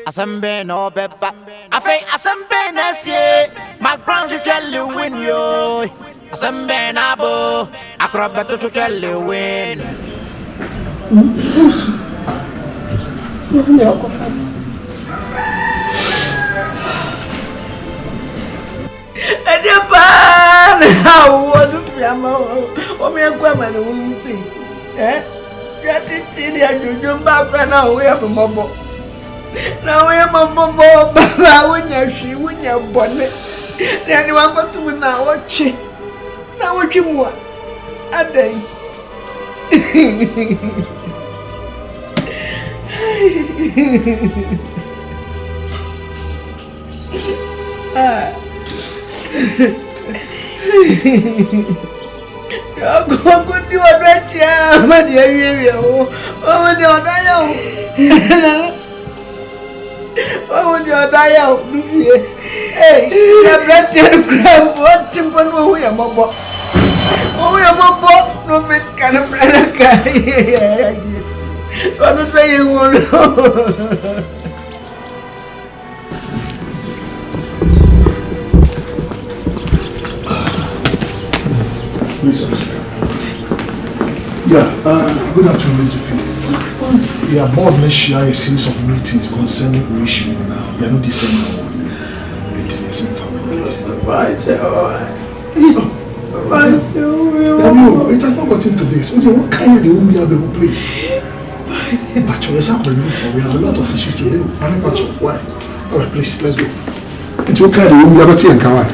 Asambe no Peppa. I say Asambe Nessie, my crown to tell you win you. Asambe Nabo, acrobat to tell you win. And your pan, how was the Yamo or me a woman who see, eh? Gratitude and you back now we have a mobile. Now we have a mobile, but I wouldn't she wouldn't have bonnet. Then you want to win now watch it. Now what you want? A day. Go do a red chair, my dear. Oh, don't die. Oh, don't die. Hey, you're not to grab what timber we are mobile. Oh, we are mobile. No fit kind of brother guy. I'm not saying you won't. Yeah, good afternoon, Mr. Philip. Yeah, board may share a series of meetings concerning the issue now. They are not the same now. Right, no, it has not gotten to this. What kind of the won't be able to place? But your example, we have a lot of issues today. I'm not sure why. Alright, please, let's go. It's what kind of the won't be able to encounter.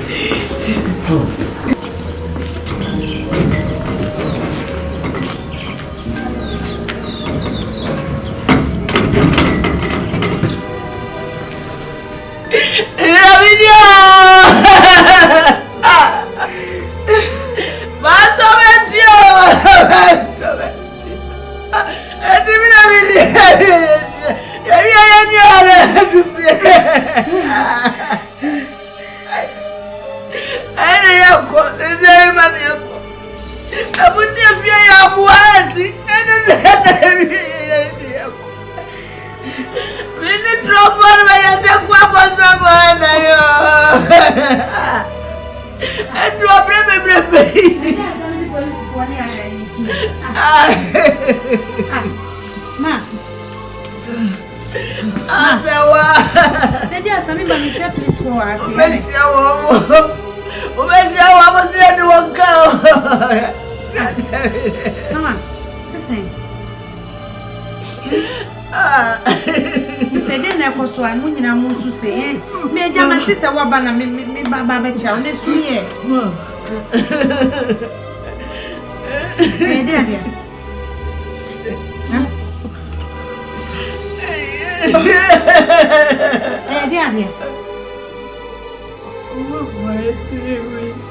Wabuasi, and Mini trouble when I take Wabuas. And drop him. Ma. Please for us. Mama, sister. If I didn't have so I'm winning a moon to say, me and my sister were banana, me Baba Chow, let's see it. My 3 weeks.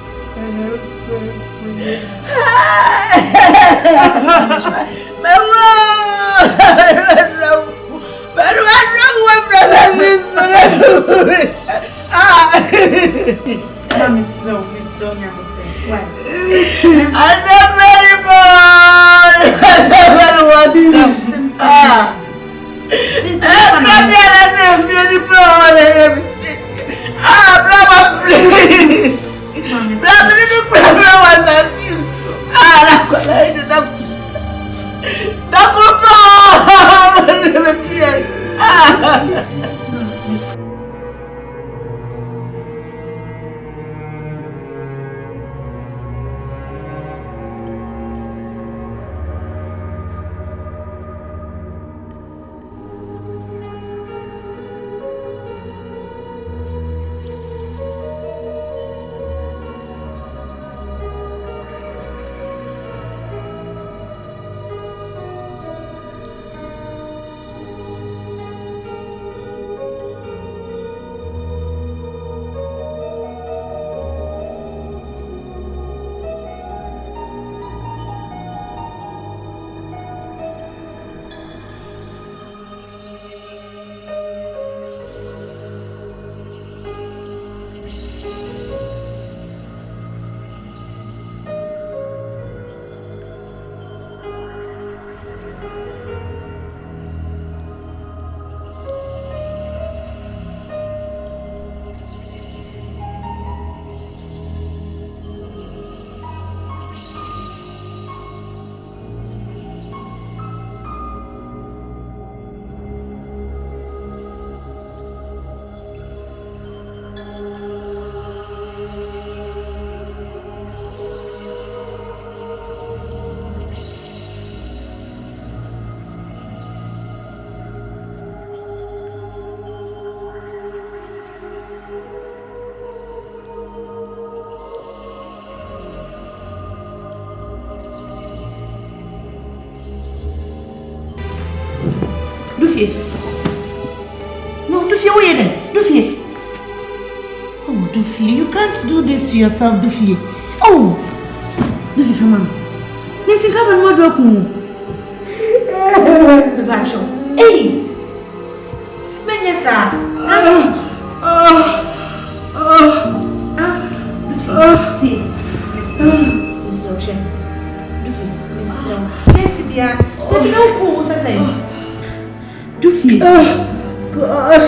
No, Dufie, wait then. Dufie. Oh, Dufie, you can't do this to yourself, Dufie. Oh, Dufie, for mom. You think I'm not working? Hey, Menesa. Dufie, Mr. Ocean. Dufie, Mr. Yes, Bia. Let me know who was I saying. Dufie. God.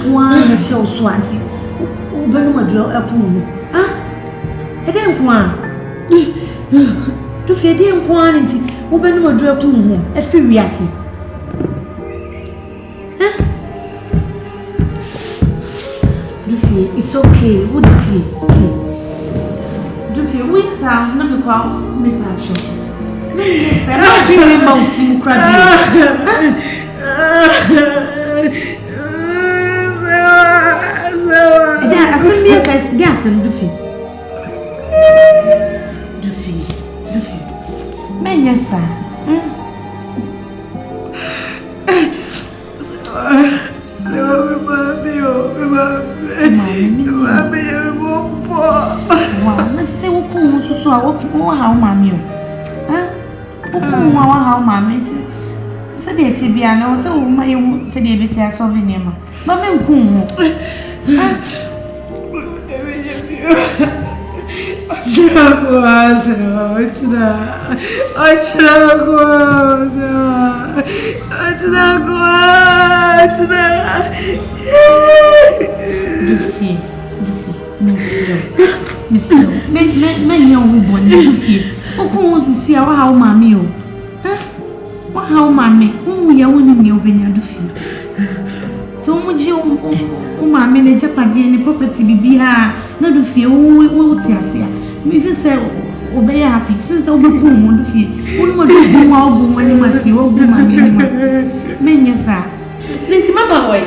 One show swanty. Uben what draw a pool. Ah, I didn't want. Dufie didn't want it. Uben what draw a pool. A furious. It's okay. What is it? Dufie, wait, Sam. Let me call me passion. Yes, I'm not dreaming about him crying. Yeah, I said yes, yes, and Dufie. Man, yes, sir. Oku wa how mama said the tibia no so my said the BC so venema. Mama nku. So much mammy ne Japanese and property be ha not to feel we say me feel say obey happy since I'll be home to feel one more do when you must see oh mammy men yes sir let's mama boy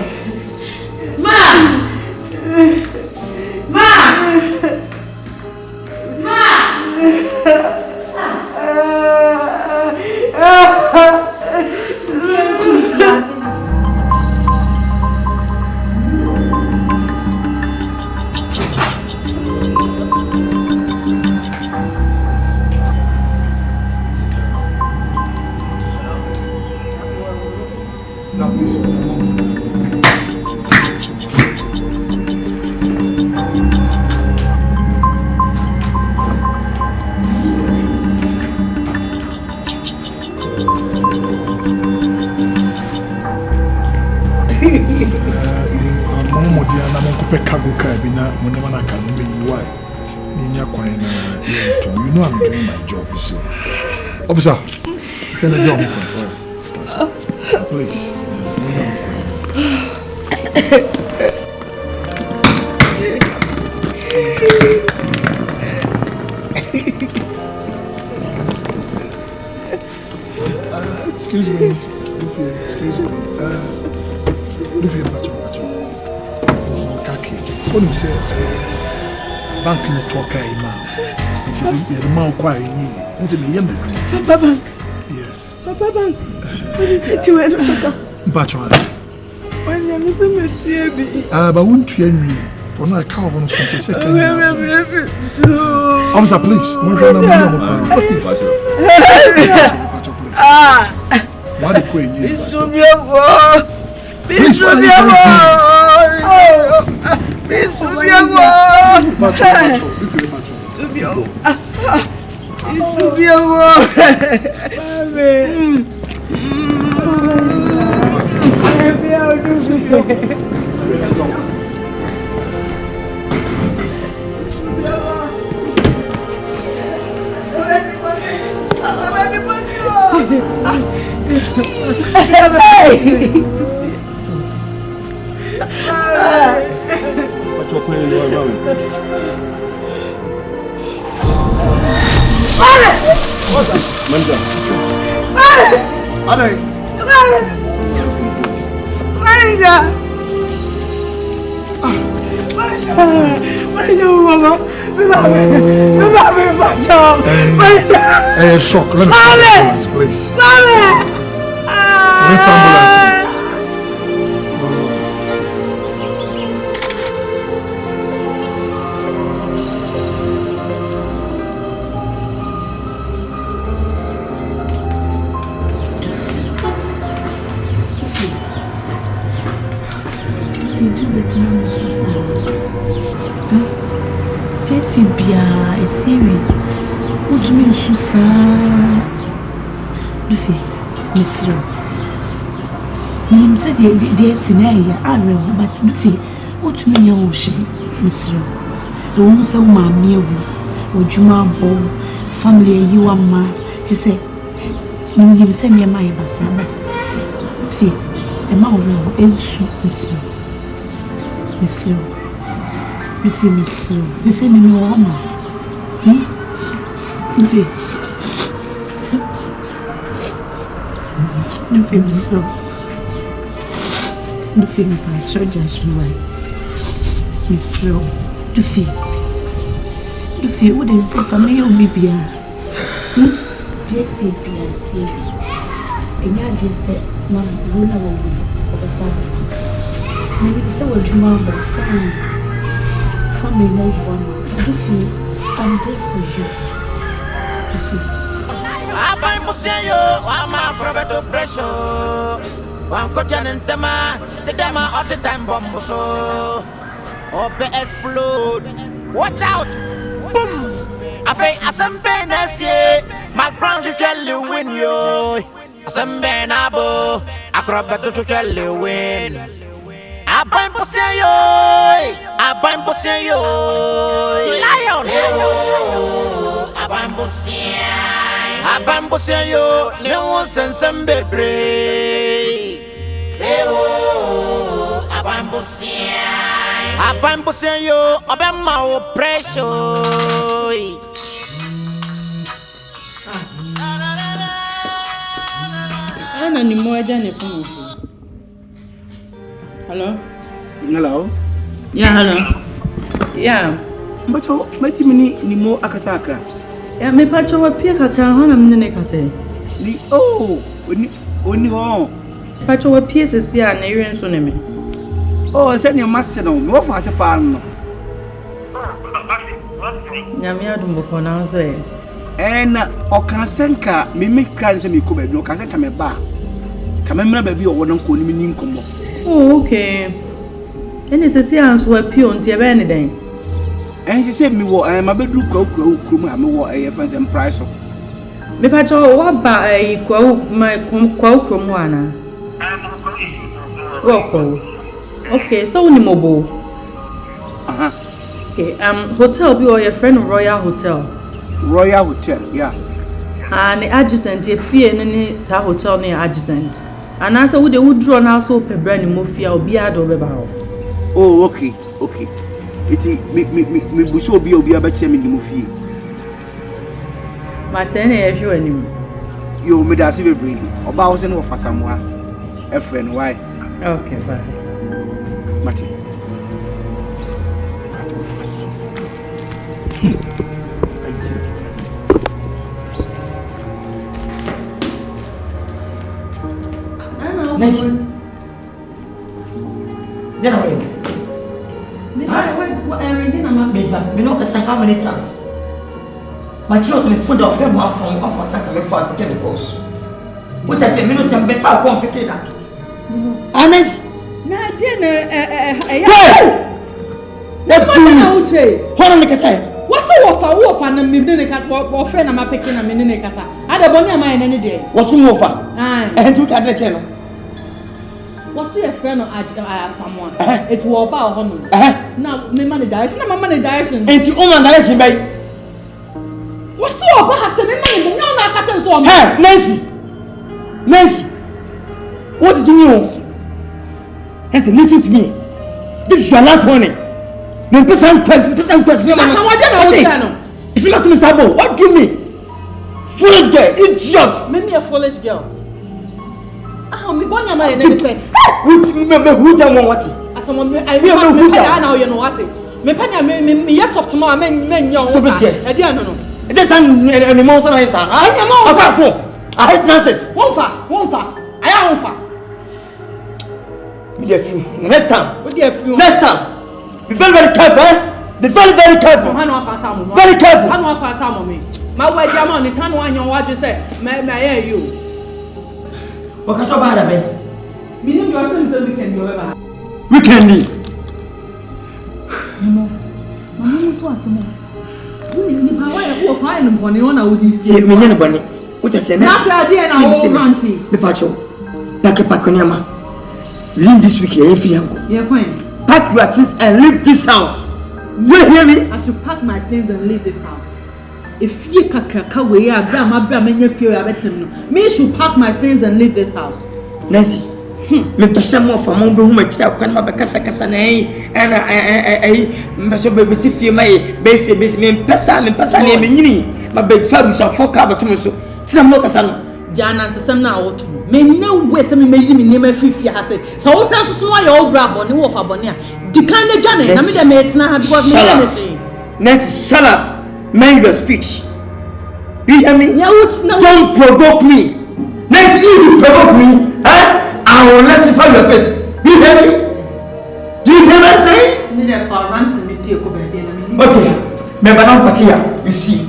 You know I'm doing my job, you see. Officer, can I job? Please. Excuse me. Excuse me. What do you say? Bank in the talk, man. The man quiet. Papa. Yes. Papa. What did you want to say? Batman. When you miss me, baby. But won't you hear me? For now, I can't want to say second. Officer, please. Why the queen? Please, shock. Let me ambulance, please. Ambulance. Dear Sinaya, I know, but Duffy, what to me, ocean, Mr. The woman so mammy, or Juma Bow, family, you are ma, to say, you send me my basana. Duffy, a mouth, and soup, Mr. Duffy, Mr. The same in your honor. Duffy, Mr. Duffy, my soldiers, Miss Row. Duffy, wouldn't say for me, you'll be here. Just say, and I just said, Mom, you know, the Sabbath. Maybe it's our dream of family, no one. Duffy, I'm there for you. Duffy. Busayo, I'm a crowd pressure. One cotton and Tama, the Dama all the time bomb so. Open explode. Watch out! Boom! I say, Assemble, my ground to tell you win yo. Assemble, Abo, acrobat to tell you win. Abon Busayo, Abon Busayo, Lion, Abon Busayo, Abon Busayo, no sense and baby. Abon Busayo, Obama oppression. I don't know more than a phone. Hello? Hello? Yeah, hello. Yeah. But many more akasaka. Yeah, me patch over Pierce at Kahana Minecate. Oh, when you are patch over pieces, yeah, and you're in Sunemi. Oh, send your master on no fast a farm. Yamia Dumbocona say. And Okansenka, mimic cries and you could no can come back. Come and baby or one calling me income. Oh, okay. And it's a seance where peon to anything. And she said me what I am a bedroom cook, I'm a friends and price. Me patch over what by a quote my quote from one. Okay, so any mobile. Okay, hotel be or your friend Royal Hotel. Royal Hotel, yeah. And the adjacent, if you any hotel near adjacent. And answer would they would draw now so per brand mafia or be ad over. Oh, okay. It me bush will be a better in the movie. My 10 years, you anymore. You made us even bring about an offer someone. A friend, why? Okay, bye. Martin. Nancy. Get away. Me know how many times. My children me food up them from off Santa me for chemicals. What I say, me no can be far come pick it up. Nancy. Na dinner What do you say? Hold on, make a say. What's the wolf and me didn't cut what friend am I picking a minute cat? I don't want my any day. What's the wolf? And to the channel. What's your friend or someone? It will about honor. Now, me money direction, my money direction. And you own direction by what's so about some money? No, not catching so. Nancy, what did you know? Have to listen to me. This is your last warning. No person question. It's not to Mr. Abon. What do you mean? Foolish girl, idiot. Make me a foolish girl. Me born your man and say, who jam what? As someone I now you know what? Me penny me yes of tomorrow men young. Stupid girl. I don't know. It is an emotional answer. I hate nonsense. Won't fa. I am fa. Next time. Next time. Be very, very careful, eh? Be very, very careful. Very careful. I know for some of me. My way, Jamon, it's one young what you say. May I hear you? What can so bad, baby? Meaning you are saying the weekend, you ever. Weekend. Mamma, what's more? You need to find them when you want to see me. Anybody? What I say next? The patcho. Pack on your man. Leave this week here if you go. Yeah, fine. Pack your things and leave this house. You hear me? I should pack my things and leave this house. If you can't away, I should pack my things and leave this house. Nancy, me pesa more for my room. I start when my casa and I baby see my base me pesa me my big fabrics are for cover to me so. Some more casan. Jana system now to me no way some me name a free has it. So what else so why you grab on the wolf abonia. The kind of Johnny, I mean the mates now because me Nancy, shut up. Mind your speech. You hear me? Don't provoke me. Nancy, if you provoke me, I will electrify your face. You hear me? Do you hear what I'm saying? Okay. Remember now, Pakia, you see.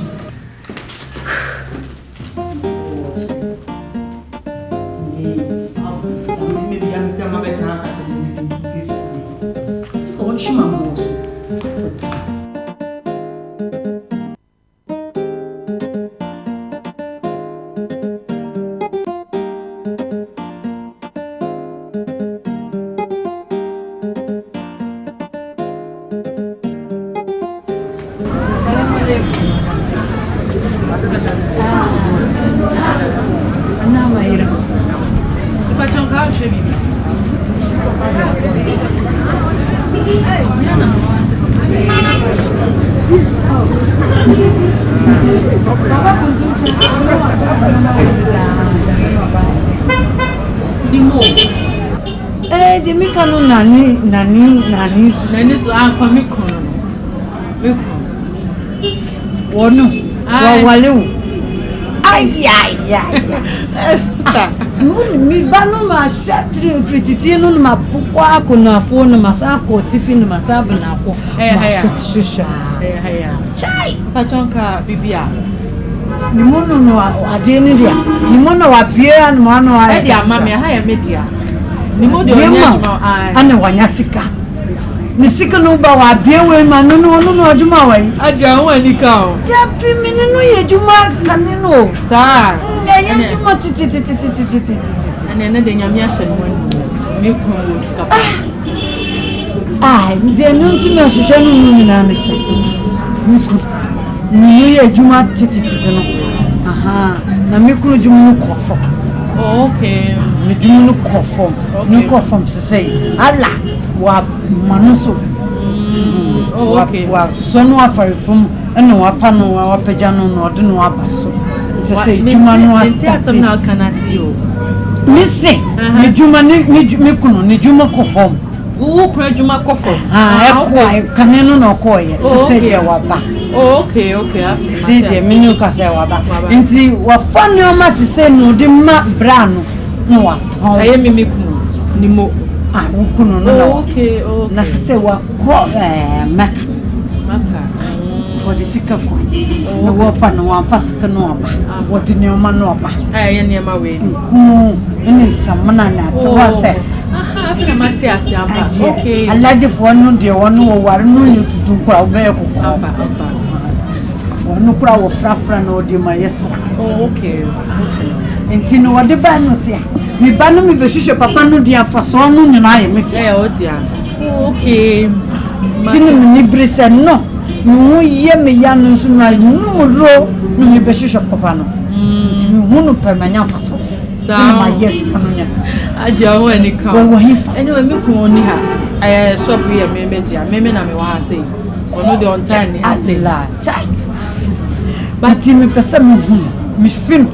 Pachonga shebi. De me kanu nani so anko me kono. Me kono. Wono. Wale. Ay. Sister. Mi banu ma shatri frititi no ma pukwa akona afo no masa ko tifi no masa bna afo. Shusha. Chai. Pachonka bibia. Ni mono no ade ni dia. Ni mono wa bia no ano a. E dia mama ha ya media. Ni mo de onyajuma ana wanyasika. Ni sika no ba wa bia we ma no adwuma wa yi. Aja ho ani ka o. Ja pi mi no ye dwuma kan no. Sa. Ya dwuma titi. Ana na de nyame ahye no wani. Me ko wo sika. De no ntumi ahwehwe no nyina ne se. Miku. Ni ye dwuma titi no. Aha. Na miku dwuma no kofo. Oh, okay. Me do no kofo. No kofo se ala wa manuso. Oh, okay. Wa so no afare fom ene wa pa no wa pagya no no de no abaso. Te say dwuma no astart. Na kana see you. Me say me dwuma me kunu ne dwuma kofo. Wo kura dwuma kofo. Eko kane no no koye. Se say de wa ba. Oh, okay. See the menu ka say wa ba. Nti wa fa ne o ma te say no de ma bra no wa ton. Aye me kunu ni mo. Ukuno no. Okay. Na se say wa ko maka. Wodi sika ko. Na wo pa no wa fasika no oba. Wodi ne o ma no oba. Aye ne ma we. Ku ene samana na to wa say. Aha, afina mati asiamba. Okay. Alaje fo no de wono wo ware no yututu kwa obe ko. Amba. Wono kura wo frafra no de ma yesra. Oh, okay. Enti no wode ba no sia. Mi ba no mi behwehwe papa no de afaso no nyina ye meti. O dia. Okay. Tini mi brisa no. Mu ye me ya no so na mu ro no mi behwehwe papa no. Enti mi hu no pa manya afaso. Tini ma ye tu no nya. Aja ho ani ka. Wo hifa. Anyway me ko ni ha. Shop here me dia. Me na me wa ha sei. Ono de on time ni ha sei. La. Chai. But me pesa me hu. Me fin.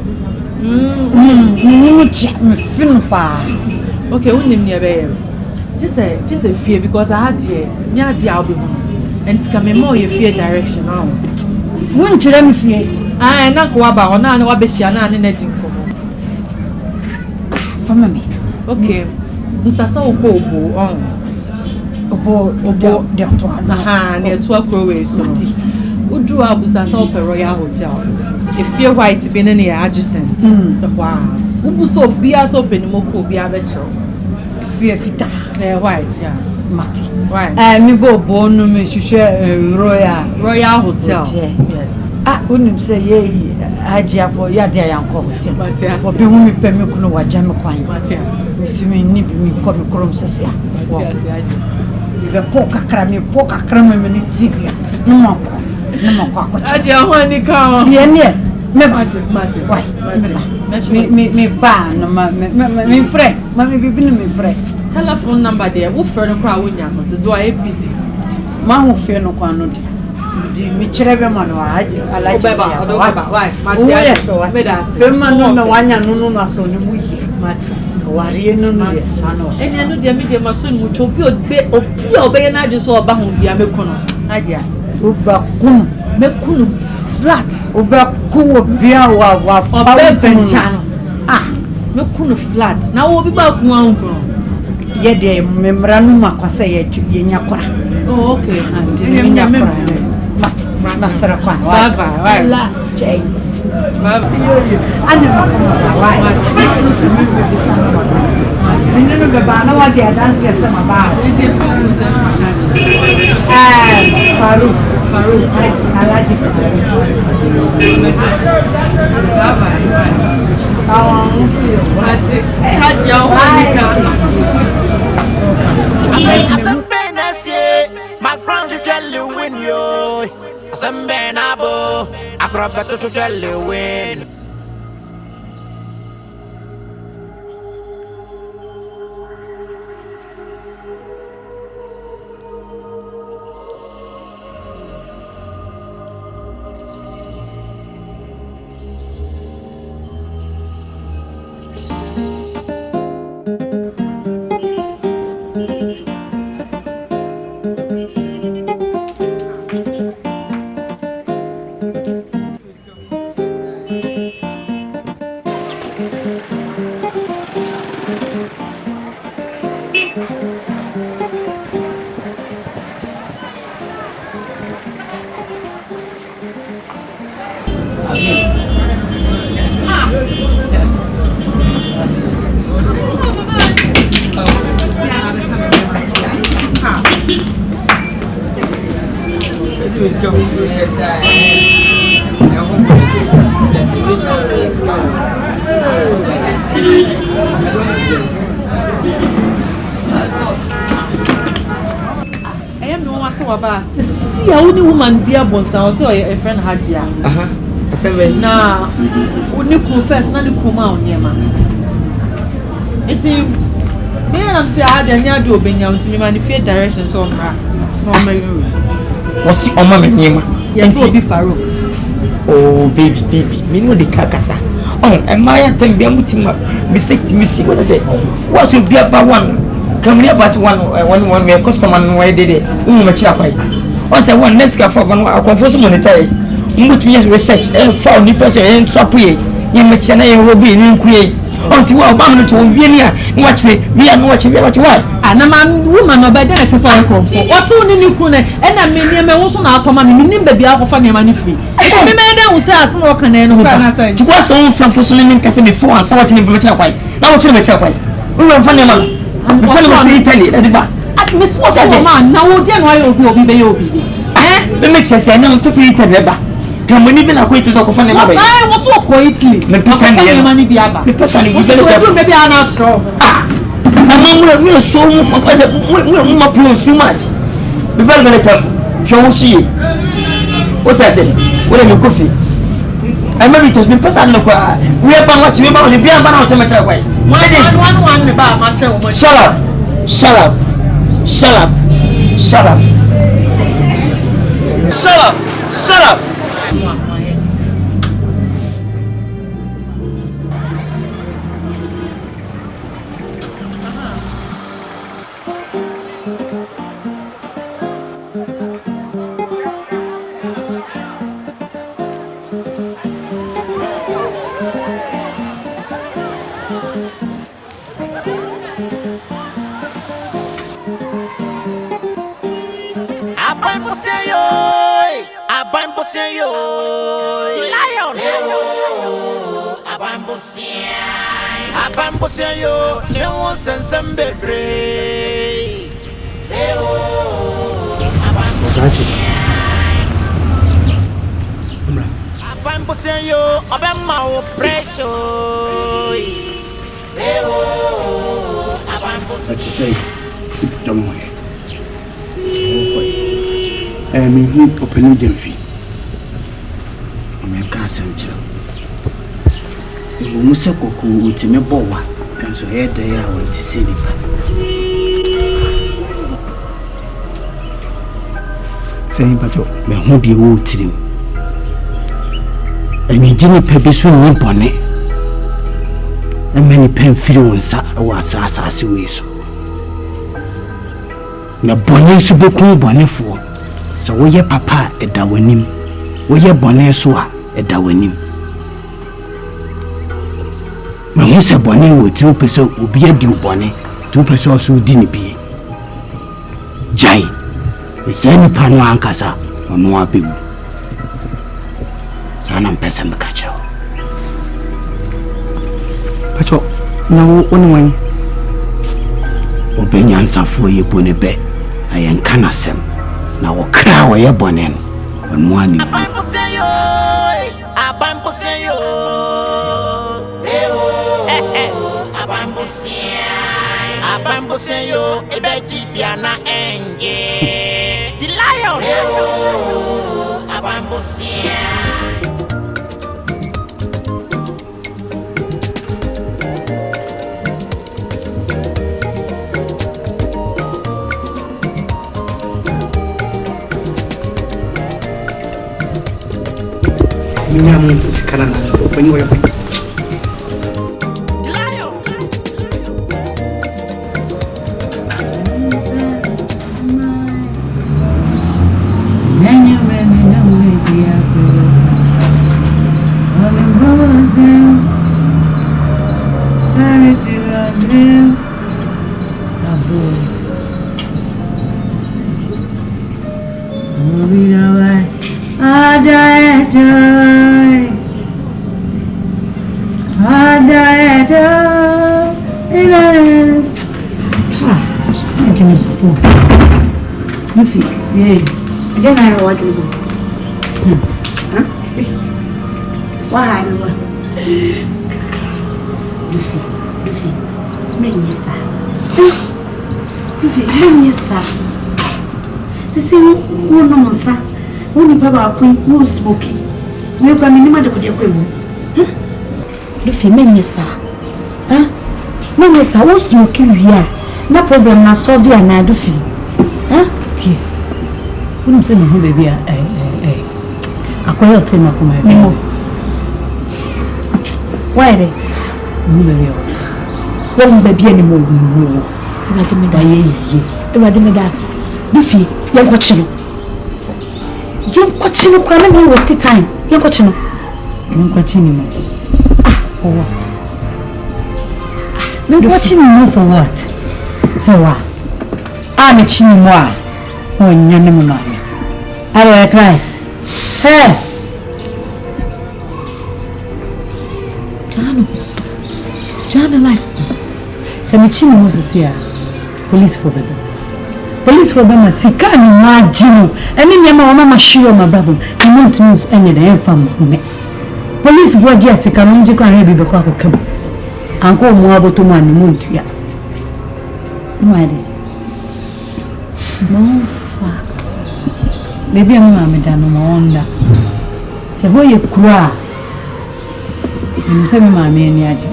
Me fin pa. Okay, unim ni ebe. Just a fear because I had here. Me had the album. And to come more you fear direction now. Won chere me fear. Na ko aba ona na wa be hia na ne din ko. Fama me. Okay. Mustasa obo on. Obo de to. Aha, ne to akro we so. Udu abusasa ope Royal Hotel. If you're white be in adjacent. Wow. Ubu so bia so penimoko bia betro. Fear fita. White, yeah. Mati. Right. Me bo no me hwehwe Royal Hotel. Yes. Unim say ye ajia for ya dia yanko hotel. Matias. Obi hu me pɛ me kuno waja me kwan. Matias. Misimi ni bi mi kɔ me krom sese a. Matias aji. Be po kakra me ni tibia. No mako. Akɔcha. Ajia ho ani ka. Tie ne. Me Mati. Why? Me ba no me frɛ. Ma me bibi no me frɛ. Telephone number there. Wo frɛ no kra wo nya ko. Tzo a busy. Ma ho fɛ no kwa no dia. Di mi kyerɛ be ma no alaje. Why? Mati. Me da se. Be ma no na wanya no aso ne mu yi. Mati. Wari no dia sano. Enya no dia me dia ma so mu chobi obe na aju so oba ho bia me kono. Ajia. Uba kunu. Me kunu flat. Uba kuwo bia wa obe benchano. Me kunu flat. Na wo bi ba ku an kono. Ye de memra no makwasa ye nyakora. Oh, okay. Ndi nyakora. Mat. Nasara kwa. Bye. La chei. Bye. Ane makoma. Why? Menino beba na wa dia dance ya sama ba. Faru. Alaji is coming to your side. I want to say that you will not see it's coming. I am no one about see how the woman be a bonster or say a friend Hajia. Now, when you confess, not the Kuma on Yama. It's him. Then I'm saying, I didn't do Benya to me manifest directions on her. What's it on my name? Yes, be Faro. Oh, baby, me know the carcassa. Oh, and my attempt be a mistake to me see what I say. What should be about one? Come here, pass one way customer and why did it? Once I want, let's go for one. I'll confess monetary. Put me research and found the person and trap you. You make China will be in Quay. Until Obama to be watch it, we are watching what you want. And a man, woman, or better, it's all comfort. What's soon in Ukraine, and I mean, I also not come and mean, baby, out of money free. If I made them, say, as more can end. You was so from for swimming castle before and watching him with your wife. Now, what's your wife? We were funny man. I'm funny, tell you at the back. At Miss What I say, man, now, January will be baby. Eh? The mixer said, no, 50 never. Come when even acquainted to funny. I was so quietly. The person money be about. The person is very good. Maybe I'm not sure. My mom will show you too much. Be very careful. She won't see you. What I say? What am I coffee? I maybe just been person look. We are about to be about the beer about how much away. One about my child. Shut up. Shut up. Shut up. Shut up. Shut up. Shut up. Lion, BOSEA yo, no sense and baby. BOSEA yo, about my pressure. Me who opening them feet. I'm a cousin. You must have cocoa with me boa, and so here they are when to see it. Saying, but me who be old to him. And you didn't pay soon in bonnet. And many pen feelings was as you wish. Na bonnet should be cool bonnet for. So we ye papa a dawanim, we ye bonnet soa a dawanim. Me who say bonnet will 2% will be a due bonnet, 2% also didn't be. Jai, it's any pano ankasa or no abibu. So I'm person catch you. But no one obey answer for you, Bonebe. I am canasem. Now, what crow are you bonnet on one? BOSEA yo, a betty piana and the lion. BOSEA. I'm sekarang when you were Then I know what to do. Huh? Why? Luffy, Menisa. Luffy, Menisa. To see who no sir. Who Baba Queen, who smoking. We come in the Madia Queen. Luffy, Menisa. Huh? Menisa, who's smoking here? No problem, na solve ya na Luffy. Huh? Dear. Wouldn't say no, baby. I call your team up my baby. Why they? Wọ́n bẹ̀bí ẹni mo wù ú. Ìwádìí mi dá sí. Luffy, yẹn kọ́ kyi no. Yẹn kọ́ kyi no kura náà yẹn waste time. Yẹn kọ́ kyi no. Yẹn kọ́ kyi ni mo. For what? Yẹn kọ́ kyi ni mo for what? Sọ wa. Mi kyi ni mo a. Wọ́n nyẹ́ ni mo máa yẹ. Ayọ̀ ẹ̀ Christ. Hey! Jana life. Samichini Moses here. Police for them. Police for them. Sika ni majino. Eni nyama wa mama shiro mababu. I want to use any the infam me. Police for dia sika munji kwa hebi be kwa kokam. Anko mo aboto ma ni muntu ya. Nwade. No fuck. Baby amu amedano mo onda. Se hoye kura. Nimseme mama eni aje.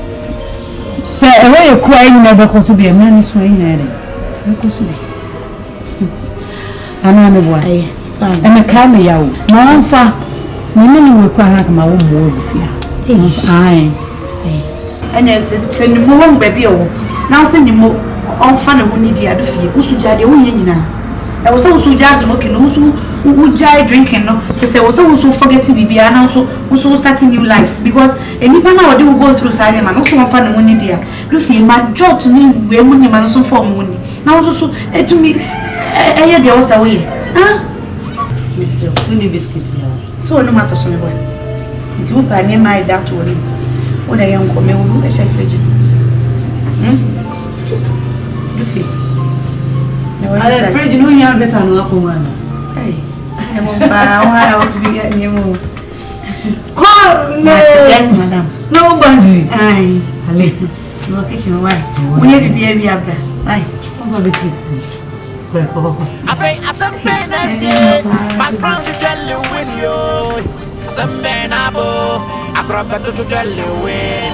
Say, away a crying never cost to be a man is swaying at it. I'm on the way. I'm a cameo. No, fa. Many will cry like my own word of fear. Aye. And I says, send the more baby. Now send him more on fun of need the other fear. Who's to judge the winning now? I was also just smoking, who jai drinking, no, just I was also forgetting BB and also starting new life because any man I do go through silent man, also one fun money there. Do feel my job to me where money man also for money. Now also to me, I had the house away. Huh? Mister, we need biscuit. So no matter so boy. It's who I name my doctor to him. What I am coming with a chef fridge. Do feel. I afraid you know you have this and not one. Hey, I want to be getting you more. Call yes, madam. Nobody. Aye, no kitchen. Why? We have to be every other. Aye, I'm going to be I say, some penance, background to tell you when you some benabo, I grab better to tell you when.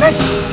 Nancy.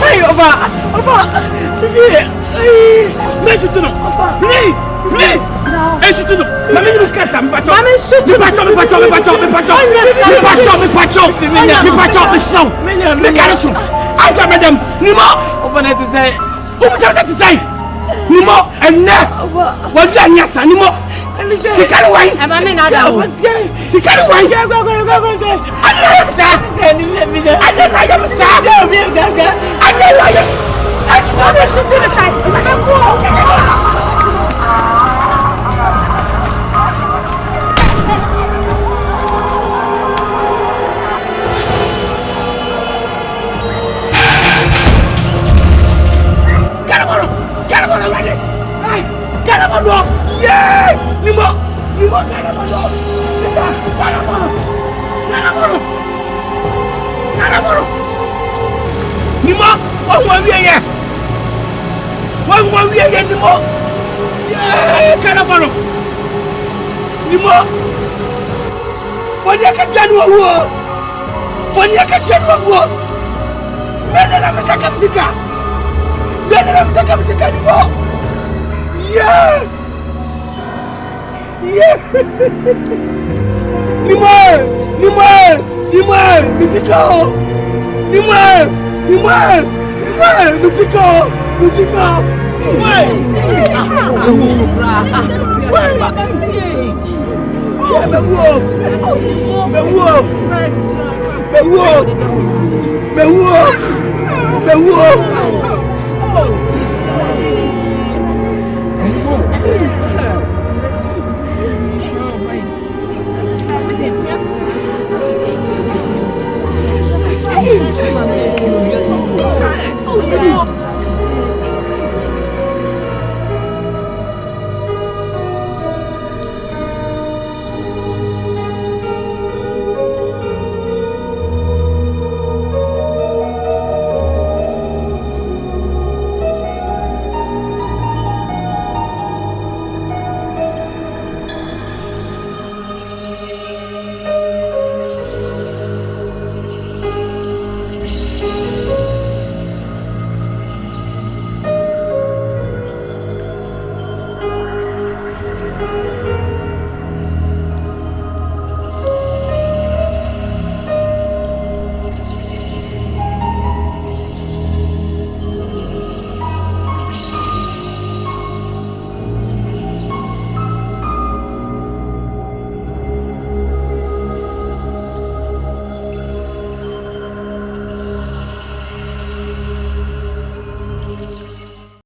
Hey, Oba, please, please. Hey, shoot him. Mami, you scared some bacho. Mami, shoot him. Me pacho. I tell them, Nimo. Oba na to say. Oba to say. Nimo, and now. What you are saying, Nimo. Sikari wine. Mami na da. Sikari wine. Go. Nimo, what one we here? One we here, Nimo. Yeah, Carabano. Nimo. Monia Katiano wo. Monia Katiano wo. Mena na msaka msika. Mena na msaka msika ni wo. Yeah. Yeah. Nimwe, musiko. Nimwe, musiko.